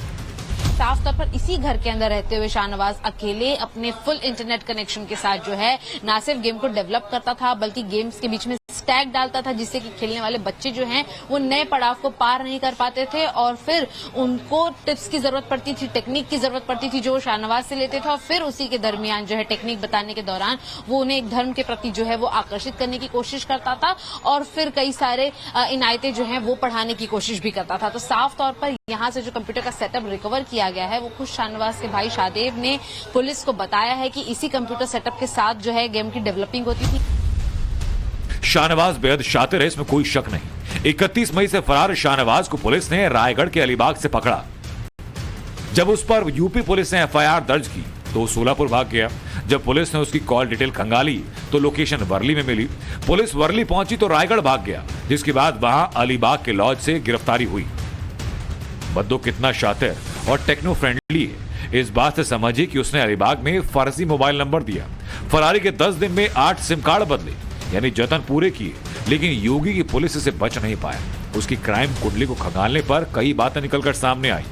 साफ तौर पर इसी घर के अंदर रहते हुए शाहनवाज अकेले अपने फुल इंटरनेट कनेक्शन के साथ जो है ना सिर्फ गेम को डेवलप करता था बल्कि गेम्स के बीच में स्टैग डालता था, जिससे कि खेलने वाले बच्चे जो हैं वो नए पड़ाव को पार नहीं कर पाते थे और फिर उनको टिप्स की जरूरत पड़ती थी, टेक्निक की जरूरत पड़ती थी जो शाहनवाज से लेते थे और फिर उसी के दरमियान जो है टेक्निक बताने के दौरान वो उन्हें एक धर्म के प्रति जो है वो आकर्षित करने की कोशिश करता था और फिर कई सारे इनायतें जो है वो पढ़ाने की कोशिश भी करता था। तो साफ तौर पर यहाँ से जो कंप्यूटर का सेटअप रिकवर किया गया है वो खुद शाहनवाज के भाई शाहदेव ने पुलिस को बताया है कि इसी कंप्यूटर सेटअप के साथ जो है गेम की डेवलपिंग होती थी। शाहनवाज बेहद शातिर है, इसमें कोई शक नहीं। 31 मई से फरार शाहनवाज को पुलिस ने रायगढ़ के अलीबाग से पकड़ा। जब उस पर यूपी पुलिस ने FIR दर्ज की तो सोलापुर भाग गया। जब पुलिस ने उसकी कॉल डिटेल खंगाली तो लोकेशन वर्ली में मिली। पुलिस वर्ली पहुंची तो रायगढ़ भाग गया, जिसके बाद वहां अलीबाग के लॉज से गिरफ्तारी हुई। बद्दो कितना शातिर और टेक्नो फ्रेंडली है इस बात से समझिए कि उसने अलीबाग में फर्जी मोबाइल नंबर दिया। फरारी के 10 दिन में 8 सिम कार्ड बदले, यानी जतन पूरे किए, लेकिन योगी की पुलिस से बच नहीं पाया। उसकी क्राइम कुंडली को खंगालने पर कई बातें निकलकर सामने आई।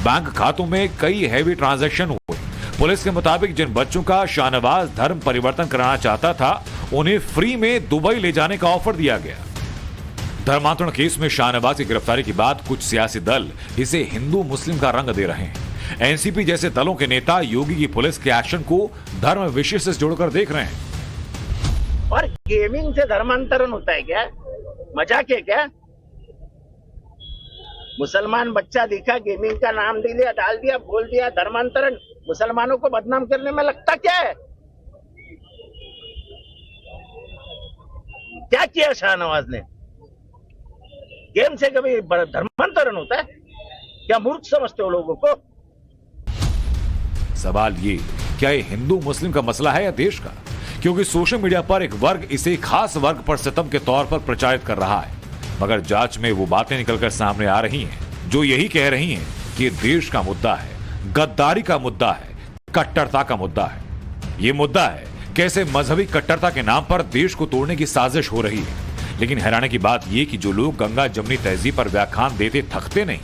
बैंक खातों में कई हैवी ट्रांजैक्शन हुए। पुलिस के मुताबिक जिन बच्चों का शाहनवाज धर्म परिवर्तन कराना चाहता था उन्हें फ्री में दुबई ले जाने का ऑफर दिया गया। धर्मांतरण केस में शाहनवाज की गिरफ्तारी के बाद कुछ सियासी दल इसे हिंदू मुस्लिम का रंग दे रहे हैं। एनसीपी जैसे दलों के नेता योगी की पुलिस के एक्शन को धर्म विषय से जोड़कर देख रहे हैं। और गेमिंग से धर्मांतरण होता है क्या? मजाक है क्या? मुसलमान बच्चा दिखा, गेमिंग का नाम दे दिया, डाल दिया, बोल दिया धर्मांतरण। मुसलमानों को बदनाम करने में लगता क्या है? क्या किया शाहनवाज ने? गेम से कभी धर्मांतरण होता है क्या? मूर्ख समझते हो लोगों को? सवाल ये, क्या ये हिंदू मुस्लिम का मसला है या देश का? क्योंकि सोशल मीडिया पर एक वर्ग इसे खास वर्ग पर सितम के तौर पर प्रचारित कर रहा है, मगर जांच में वो बातें निकलकर सामने आ रही हैं जो यही कह रही हैं कि देश का मुद्दा है, गद्दारी का मुद्दा है, कट्टरता का मुद्दा है। ये मुद्दा है कैसे मजहबी कट्टरता के नाम पर देश को तोड़ने की साजिश हो रही है। लेकिन हैरानी की बात यह कि जो लोग गंगा जमनी तहजीब पर व्याख्यान देते थकते नहीं,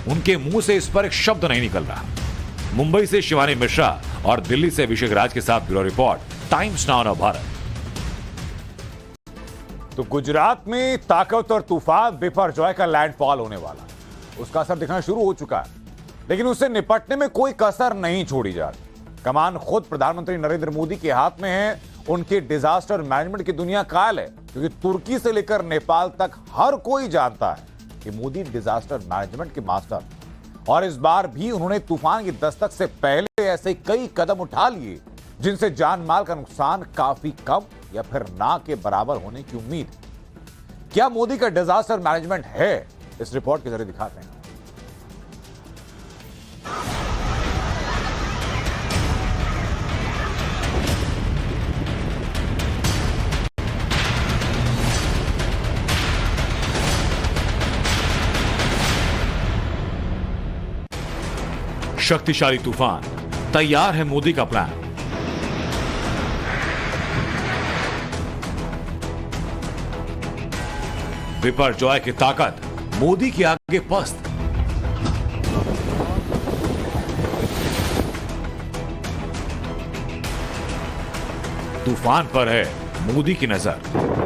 उनके मुंह से इस पर एक शब्द नहीं निकल रहा। मुंबई से शिवानी मिश्रा और दिल्ली से अभिषेक राज के साथ bureau report, times now Bharat. तो गुजरात में ताकत और तूफान बिपरजॉय का लैंडफॉल होने वाला, उसका असर दिखना शुरू हो चुका है, लेकिन उससे निपटने में कोई कसर नहीं छोड़ी जा रही। कमान खुद प्रधानमंत्री नरेंद्र मोदी के हाथ में है। उनके डिजास्टर मैनेजमेंट की दुनिया कायल है, क्योंकि तुर्की से लेकर नेपाल तक हर कोई जानता है कि मोदी डिजास्टर मैनेजमेंट के मास्टर। और इस बार भी उन्होंने तूफान की दस्तक से पहले ऐसे कई कदम उठा लिए जिनसे जान माल का नुकसान काफी कम या फिर ना के बराबर होने की उम्मीद। क्या मोदी का डिजास्टर मैनेजमेंट है? इस रिपोर्ट के जरिए दिखाते हैं। शक्तिशाली तूफान, तैयार है मोदी का प्लान। बिपरजॉय की ताकत मोदी के आगे पस्त। तूफान पर है मोदी की नजर।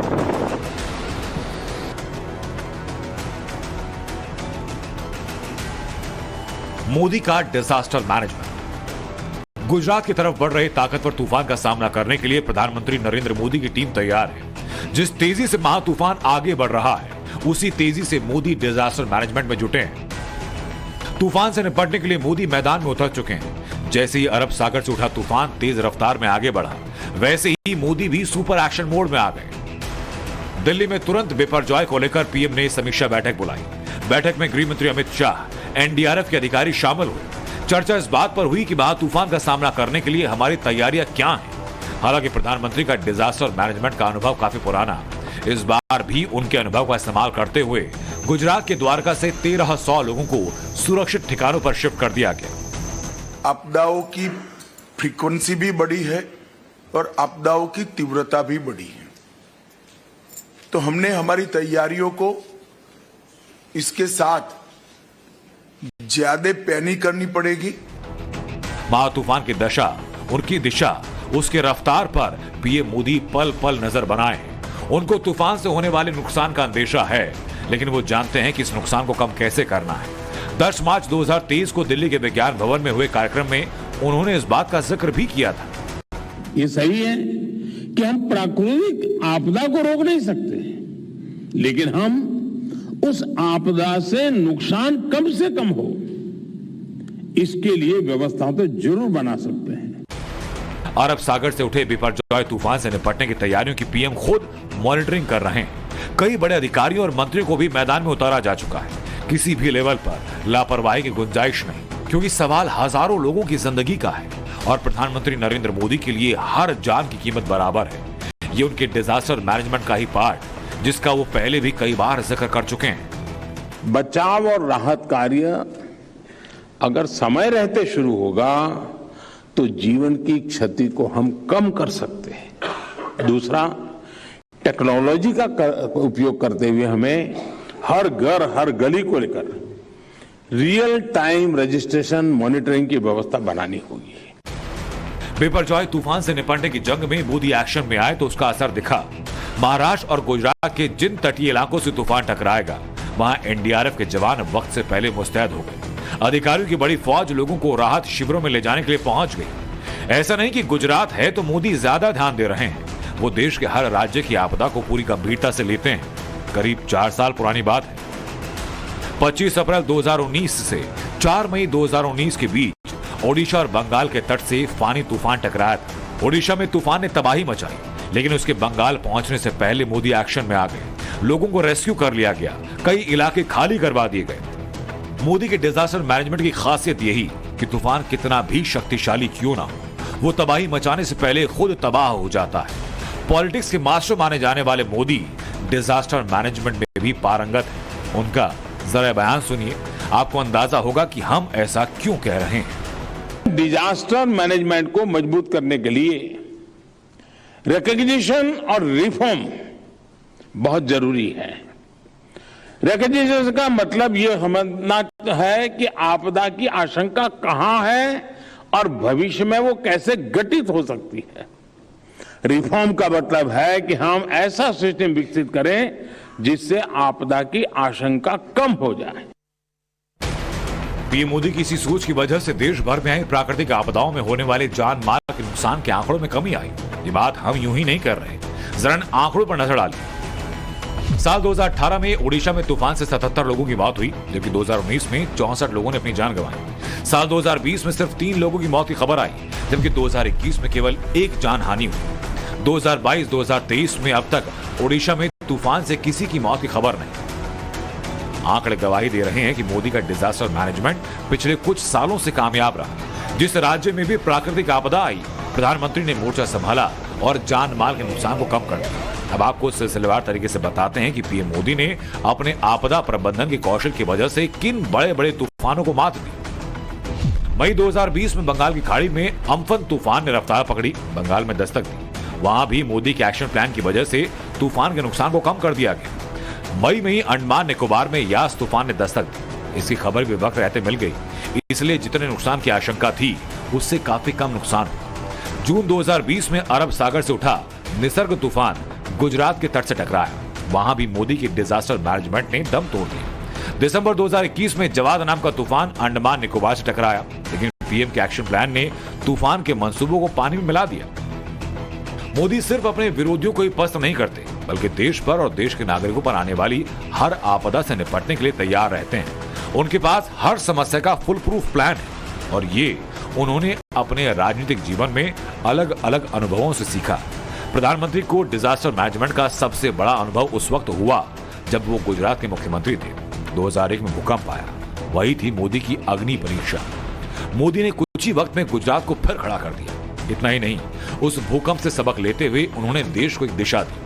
मोदी का डिजास्टर मैनेजमेंट। गुजरात की तरफ बढ़ रहे ताकतवर तूफान का सामना करने के लिए प्रधानमंत्री नरेंद्र मोदी की टीम तैयार है। जिस तेजी से महा तूफान आगे बढ़ रहा है, उसी तेजी से मोदी डिजास्टर मैनेजमेंट में जुटे हैं। तूफान से निपटने के लिए मोदी मैदान में उतर चुके हैं। जैसे ही अरब सागर से उठा तूफान तेज रफ्तार में आगे बढ़ा, वैसे ही मोदी भी सुपर एक्शन मोड में आ गए। दिल्ली में तुरंत बिपरजॉय को लेकर पीएम ने समीक्षा बैठक बुलाई। बैठक में गृह मंत्री अमित शाह, एनडीआरएफ के अधिकारी शामिल हुए। चर्चा इस बात पर हुई कि महा तूफान का सामना करने के लिए हमारी तैयारियां क्या हैं। हालांकि प्रधानमंत्री का डिजास्टर मैनेजमेंट का अनुभव काफी पुराना, इस बार भी उनके अनुभव का इस्तेमाल करते हुए गुजरात के द्वारका से 1300 लोगों को सुरक्षित ठिकानों पर शिफ्ट कर दिया गया। आपदाओं की फ्रीक्वेंसी भी बढ़ी है और आपदाओं की तीव्रता भी बढ़ी है, तो हमने हमारी तैयारियों को इसके साथ ज्यादा पैनिक करनी पड़ेगी। महा तूफान की दशा, उनकी दिशा, उसके रफ्तार पर पीएम मोदी पल पल नजर बनाए। उनको तूफान से होने वाले नुकसान का अंदेशा है, लेकिन वो जानते हैं कि इस नुकसान को कम कैसे करना है। 10 मार्च 2023 को दिल्ली के विज्ञान भवन में हुए कार्यक्रम में उन्होंने इस बात का जिक्र भी किया था। ये सही है कि हम प्राकृतिक आपदा को रोक नहीं सकते, लेकिन हम उस आपदा से नुकसान कम से कम हो, इसके लिए व्यवस्था तो जरूर बना सकते हैं। अरब सागर से उठे बिपरजॉय तूफान से निपटने की तैयारियों की पीएम खुद मॉनिटरिंग कर रहे हैं। कई बड़े अधिकारियों और मंत्रियों को भी मैदान में उतारा जा चुका है। किसी भी लेवल पर लापरवाही की गुंजाइश नहीं, क्योंकि सवाल हजारों लोगों की जिंदगी का है और प्रधानमंत्री नरेंद्र मोदी के लिए हर जान की कीमत बराबर है। ये उनके डिजास्टर मैनेजमेंट का ही पार्ट, जिसका वो पहले भी कई बार जिक्र कर चुके हैं। बचाव और राहत कार्य अगर समय रहते शुरू होगा तो जीवन की क्षति को हम कम कर सकते हैं। दूसरा, टेक्नोलॉजी का उपयोग करते हुए हमें हर घर, हर गली को लेकर रियल टाइम रजिस्ट्रेशन मॉनिटरिंग की व्यवस्था बनानी होगी। बिपरजॉय तूफान से निपटने की जंग में मोदी एक्शन में आए तो उसका असर दिखा। महाराष्ट्र और गुजरात के जिन तटीय इलाकों से तूफान टकराएगा, वहां एनडीआरएफ के जवान वक्त से पहले मुस्तैद हो गए। अधिकारियों की बड़ी फौज लोगों को राहत शिविरों में ले जाने के लिए पहुंच गई। ऐसा नहीं कि गुजरात है तो मोदी ज्यादा ध्यान दे रहे हैं, वो देश के हर राज्य की आपदा को पूरी गंभीरता से लेते हैं। करीब 4 साल पुरानी बात है। 25 अप्रैल 2019 से 4 मई 2019 के बीच ओडिशा और बंगाल के तट से फानी तूफान टकराया था। ओडिशा में तूफान ने तबाही मचाई, लेकिन उसके बंगाल पहुंचने से पहले मोदी एक्शन में आ गए। लोगों को रेस्क्यू कर लिया गया, कई इलाके खाली करवा दिए गए। मोदी के डिजास्टर मैनेजमेंट की खासियत यही कि तूफान कितना भी शक्तिशाली क्यों ना हो, वो तबाही मचाने से पहले खुद तबाह हो जाता है। पॉलिटिक्स के मास्टर माने जाने वाले मोदी डिजास्टर मैनेजमेंट में भी पारंगत है। उनका जरा बयान सुनिए, आपको अंदाजा होगा कि हम ऐसा क्यों कह रहे हैं। डिजास्टर मैनेजमेंट को मजबूत करने के लिए रिकॉग्निशन और रिफॉर्म बहुत जरूरी है। रिकॉग्निशन का मतलब यह समझना है कि आपदा की आशंका कहां है और भविष्य में वो कैसे घटित हो सकती है। रिफॉर्म का मतलब है कि हम ऐसा सिस्टम विकसित करें जिससे आपदा की आशंका कम हो जाए। पीएम मोदी की इसी सोच की वजह से देश भर में आई प्राकृतिक आपदाओं में होने वाले जान माल के नुकसान के आंकड़ों में कमी आई। ये बात हम यूं ही नहीं कर रहे, जरा आंकड़ों पर नजर डालिए। साल 2018 में ओडिशा में तूफान से 77 लोगों की मौत हुई, जबकि 2019 में 64 लोगों ने अपनी जान गंवाई। साल 2020 में सिर्फ 3 लोगों की मौत की खबर आई, जबकि 2021 में केवल 1 जान हानि हुई। 2022-2023 में अब तक ओडिशा में तूफान से किसी की मौत की खबर नहीं। आंकड़े गवाही दे रहे हैं कि मोदी का डिजास्टर मैनेजमेंट पिछले कुछ सालों से कामयाब रहा। जिस राज्य में भी प्राकृतिक आपदा आई, प्रधानमंत्री ने मोर्चा संभाला और जान माल के नुकसान को कम कर दिया। अब आपको सिलसिलेवार तरीके से बताते हैं कि पीएम मोदी ने अपने आपदा प्रबंधन के कौशल की वजह से किन बड़े बड़े तूफानों को मात दी। मई 2020 में बंगाल की खाड़ी में अम्फन तूफान ने रफ्तार पकड़ी, बंगाल में दस्तक दी। वहां भी मोदी के एक्शन प्लान की वजह से तूफान के नुकसान को कम कर दिया गया। मई में ही अंडमान निकोबार में यास तूफान ने दस्तक दी। इसकी खबर भी वक्त रहते मिल गई, इसलिए जितने नुकसान की आशंका थी उससे काफी कम नुकसान हुआ। जून 2020 में अरब सागर से उठा निसर्ग तूफान गुजरात के तट से टकराया, वहां भी मोदी की डिजास्टर मैनेजमेंट ने दम तोड़ दिया। दिसंबर 2021 में जवाद नाम का तूफान अंडमान निकोबार से टकराया, लेकिन पीएम के एक्शन प्लान ने तूफान के मंसूबों को पानी में मिला दिया। मोदी सिर्फ अपने विरोधियों को ही पस्त नहीं करते, बल्कि देश पर और देश के नागरिकों पर आने वाली हर आपदा से निपटने के लिए तैयार रहते हैं। उनके पास हर समस्या का फुल प्रूफ प्लान है और ये उन्होंने अपने राजनीतिक जीवन में अलग अलग अनुभवों से सीखा। प्रधानमंत्री को डिजास्टर मैनेजमेंट का सबसे बड़ा अनुभव उस वक्त हुआ जब वो गुजरात के मुख्यमंत्री थे। 2001 में भूकंप आया, वही थी मोदी की अग्नि परीक्षा। मोदी ने कुछ ही वक्त में गुजरात को फिर खड़ा कर दिया। इतना ही नहीं, उस भूकंप से सबक लेते हुए उन्होंने देश को एक दिशा दी।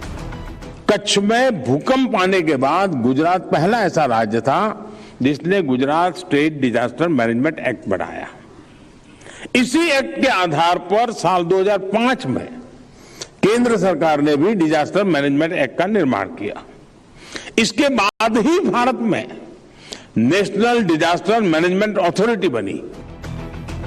कच्छ में भूकंप आने के बाद गुजरात पहला ऐसा राज्य था जिसने Gujarat state disaster management act बनाया। इसी एक्ट के आधार पर साल 2005 में केंद्र सरकार ने भी डिजास्टर मैनेजमेंट एक्ट का निर्माण किया। इसके बाद ही भारत में नेशनल डिजास्टर मैनेजमेंट अथॉरिटी बनी।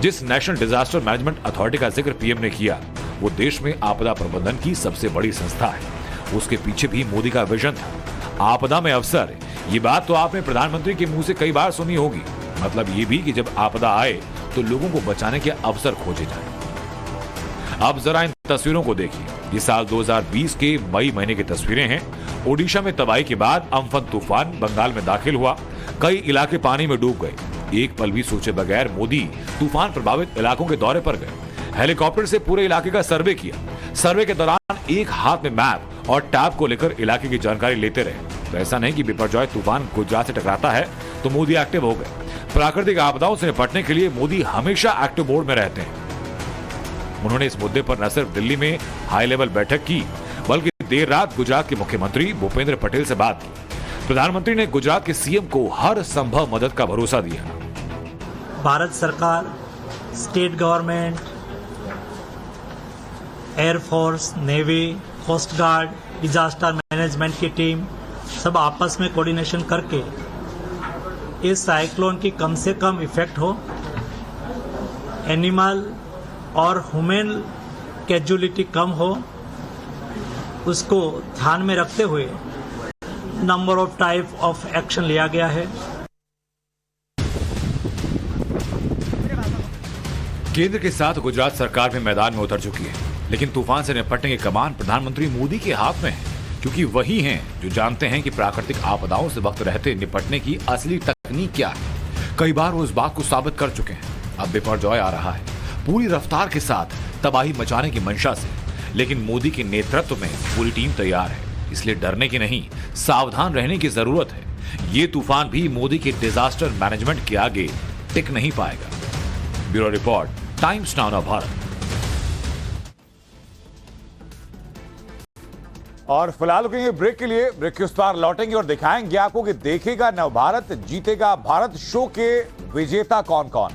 जिस नेशनल डिजास्टर मैनेजमेंट अथॉरिटी का जिक्र पीएम ने किया, वो देश में आपदा प्रबंधन की सबसे बड़ी संस्था है। उसके पीछे भी मोदी का विजन था, आपदा में अवसर। ये बात तो आपने प्रधानमंत्री के मुंह से कई बार सुनी होगी। मतलब ये भी कि जब आपदा आए तो लोगों को बचाने के अवसर खोजे जाए। अब जरा इन तस्वीरों को देखिए। ये साल 2020 के मई महीने की तस्वीरें हैं। ओडिशा में तबाही के बाद अम्फन तूफान बंगाल में दाखिल हुआ, कई इलाके पानी में डूब गए। एक पल भी सोचे बगैर मोदी तूफान प्रभावित इलाकों के दौरे पर गए। हेलीकॉप्टर से पूरे इलाके का सर्वे किया। सर्वे के दौरान एक हाथ में मैप और टैब को लेकर इलाके की जानकारी लेते रहे। तो ऐसा नहीं कि बिपरजॉय तूफान गुजरात से टकराता है तो मोदी एक्टिव हो गए। प्राकृतिक आपदाओं से निपटने के लिए मोदी हमेशा एक्टिव मोड में रहते हैं। उन्होंने इस मुद्दे पर न सिर्फ दिल्ली में हाई लेवल बैठक की, बल्कि देर रात गुजरात के मुख्यमंत्री भूपेंद्र पटेल से बात की। प्रधानमंत्री ने गुजरात के सीएम को हर संभव मदद का भरोसा दिया। भारत सरकार, state government, air force, navy, coast guard, disaster management की टीम सब आपस में कोऑर्डिनेशन करके इस साइक्लोन की कम से कम इफेक्ट हो, एनिमल और ह्यूमन कैजुअलिटी कम हो, उसको ध्यान में रखते हुए number of type of action लिया गया है। केंद्र के साथ गुजरात सरकार भी मैदान में उतर चुकी है, लेकिन तूफान से निपटने की कमान प्रधानमंत्री मोदी के हाथ में है, क्योंकि वही हैं जो जानते हैं कि प्राकृतिक आपदाओं से वक्त रहते निपटने की असली तकनीक क्या है। कई बार वो इस बात को साबित कर चुके हैं। अब बिपरजॉय आ रहा है पूरी रफ्तार के साथ, तबाही मचाने की मंशा से, लेकिन मोदी के नेतृत्व में पूरी टीम तैयार है। इसलिए डरने की नहीं, सावधान रहने की जरूरत है। ये तूफान भी मोदी के डिजास्टर मैनेजमेंट के आगे टिक नहीं पाएगा। Bureau report, times now Bharat. और फिलहाल रुकेंगे ब्रेक के लिए। ब्रेक के उस पार लौटेंगे और दिखाएंगे आपको कि देखेगा नवभारत जीतेगा भारत शो के विजेता कौन कौन।